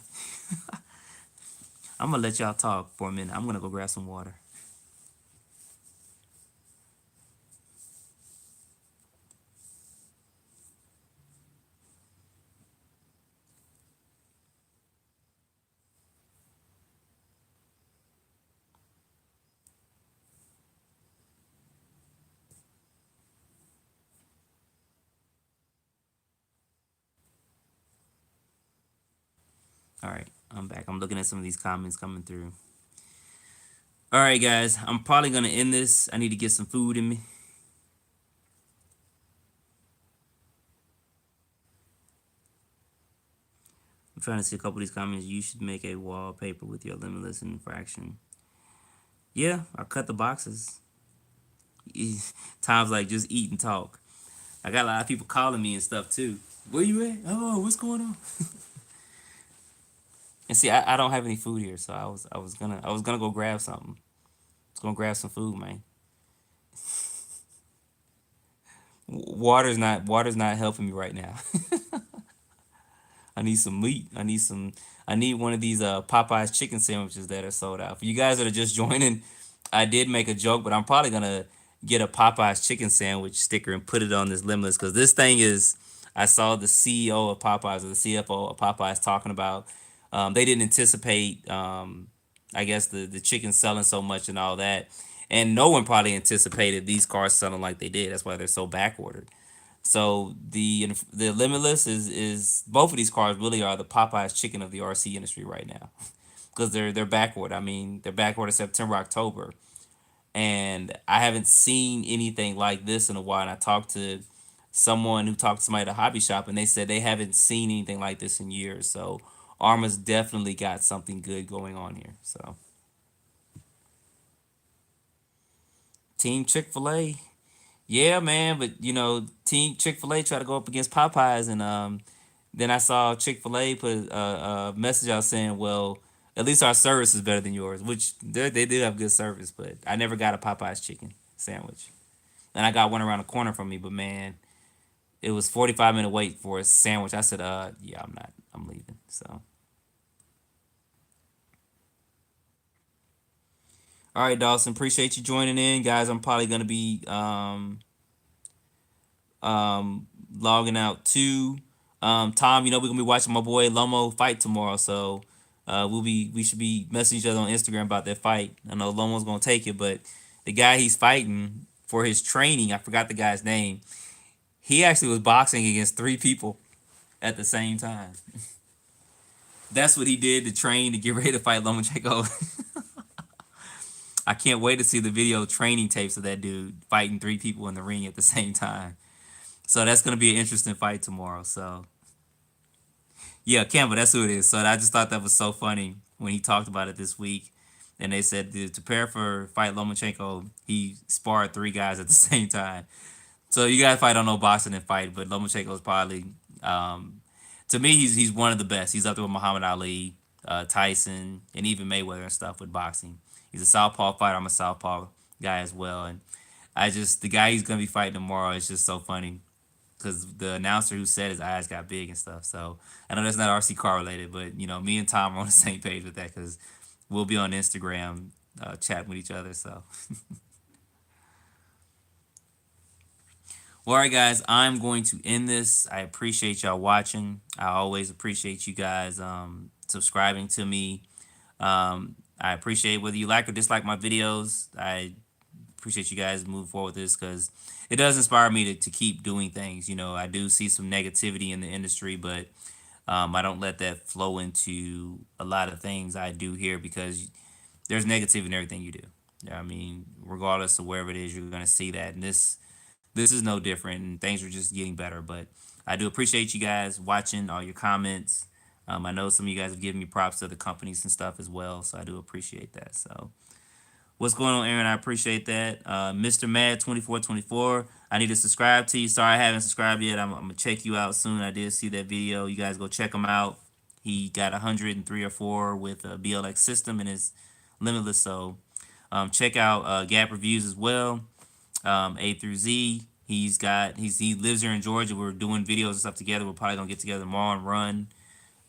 I'm gonna let y'all talk for a minute. I'm gonna go grab some water. All right, I'm back. I'm looking at some of these comments coming through. All right, guys, I'm probably gonna end this. I need to get some food in me. I'm trying to see a couple of these comments. You should make a wallpaper with your Limitless infraction. Yeah, I cut the boxes. Times like just eat and talk. I got a lot of people calling me and stuff too. Where you at? Oh, what's going on? And see, I don't have any food here, so I was gonna go grab something. I was gonna grab some food, man. Water's not helping me right now. I need some meat. I need one of these Popeyes chicken sandwiches that are sold out. For you guys that are just joining, I did make a joke, but I'm probably gonna get a Popeyes chicken sandwich sticker and put it on this Limitless because this thing is. I saw the CEO of Popeyes or the CFO of Popeyes talking about they didn't anticipate, I guess, the chicken selling so much and all that. And no one probably anticipated these cars selling like they did. That's why they're so back ordered. So the Limitless is both of these cars really are the Popeyes chicken of the RC industry right now because they're backward. I mean, they're backward in September, October, and I haven't seen anything like this in a while. And I talked to someone who talked to somebody at a hobby shop, and they said they haven't seen anything like this in years. So Arrma's definitely got something good going on here. So Team Chick-fil-A, yeah, man, but Team Chick-fil-A tried to go up against Popeyes, and then I saw Chick-fil-A put a message out saying, well, at least our service is better than yours, which they do have good service, but I never got a Popeyes chicken sandwich. And I got one around the corner from me, but man, it was 45-minute wait for a sandwich. I said, yeah, I'm not. I'm leaving. So, all right, Dawson, appreciate you joining in, guys. I'm probably gonna be logging out too. Tom, we're gonna be watching my boy Lomo fight tomorrow, so we should be messaging each other on Instagram about that fight. I know Lomo's gonna take it, but the guy he's fighting for his training, I forgot the guy's name. He actually was boxing against three people at the same time. That's what he did to train to get ready to fight Lomachenko. I can't wait to see the video training tapes of that dude fighting three people in the ring at the same time. So that's gonna be an interesting fight tomorrow. So yeah, Campbell, that's who it is. So I just thought that was so funny when he talked about it this week. And they said to prepare for fight Lomachenko, he sparred three guys at the same time. So you guys fight on no boxing and fight, but Lomachenko is probably, to me, he's one of the best. He's up there with Muhammad Ali, Tyson, and even Mayweather and stuff with boxing. He's a southpaw fighter. I'm a southpaw guy as well, and the guy he's gonna be fighting tomorrow is just so funny because the announcer who said his eyes got big and stuff. So I know that's not RC car related, but me and Tom are on the same page with that because we'll be on Instagram chatting with each other. So. Well, all right, guys, I'm going to end this. I appreciate y'all watching. I always appreciate you guys subscribing to me. I appreciate whether you like or dislike my videos. I appreciate you guys moving forward with this because it does inspire me to keep doing things. I do see some negativity in the industry, but I don't let that flow into a lot of things I do here because there's negativity in everything you do. I mean, regardless of wherever it is, you're going to see that. And this is no different, and things are just getting better. But I do appreciate you guys watching, all your comments. I know some of you guys have given me props to the companies and stuff as well, so I do appreciate that. So, what's going on, Aaron? I appreciate that. Mr. Mad 2424, I need to subscribe to you. Sorry I haven't subscribed yet. I'm gonna check you out soon. I did see that video. You guys go check him out. He got 103 or 4 with a BLX system and his Limitless. So, check out Gap Reviews as well. A through Z. He lives here in Georgia. We're doing videos and stuff together. We're probably gonna get together tomorrow and run.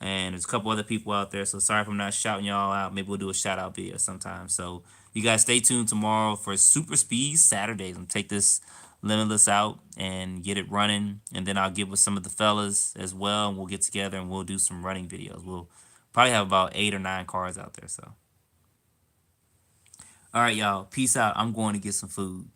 And there's a couple other people out there. So sorry if I'm not shouting y'all out. Maybe we'll do a shout out video sometime. So you guys stay tuned tomorrow for Super Speed Saturdays. I'm gonna take this Limitless out and get it running, and then I'll get with some of the fellas as well, and we'll get together and we'll do some running videos. We'll probably have about 8 or 9 cars out there. So all right, y'all. Peace out. I'm going to get some food.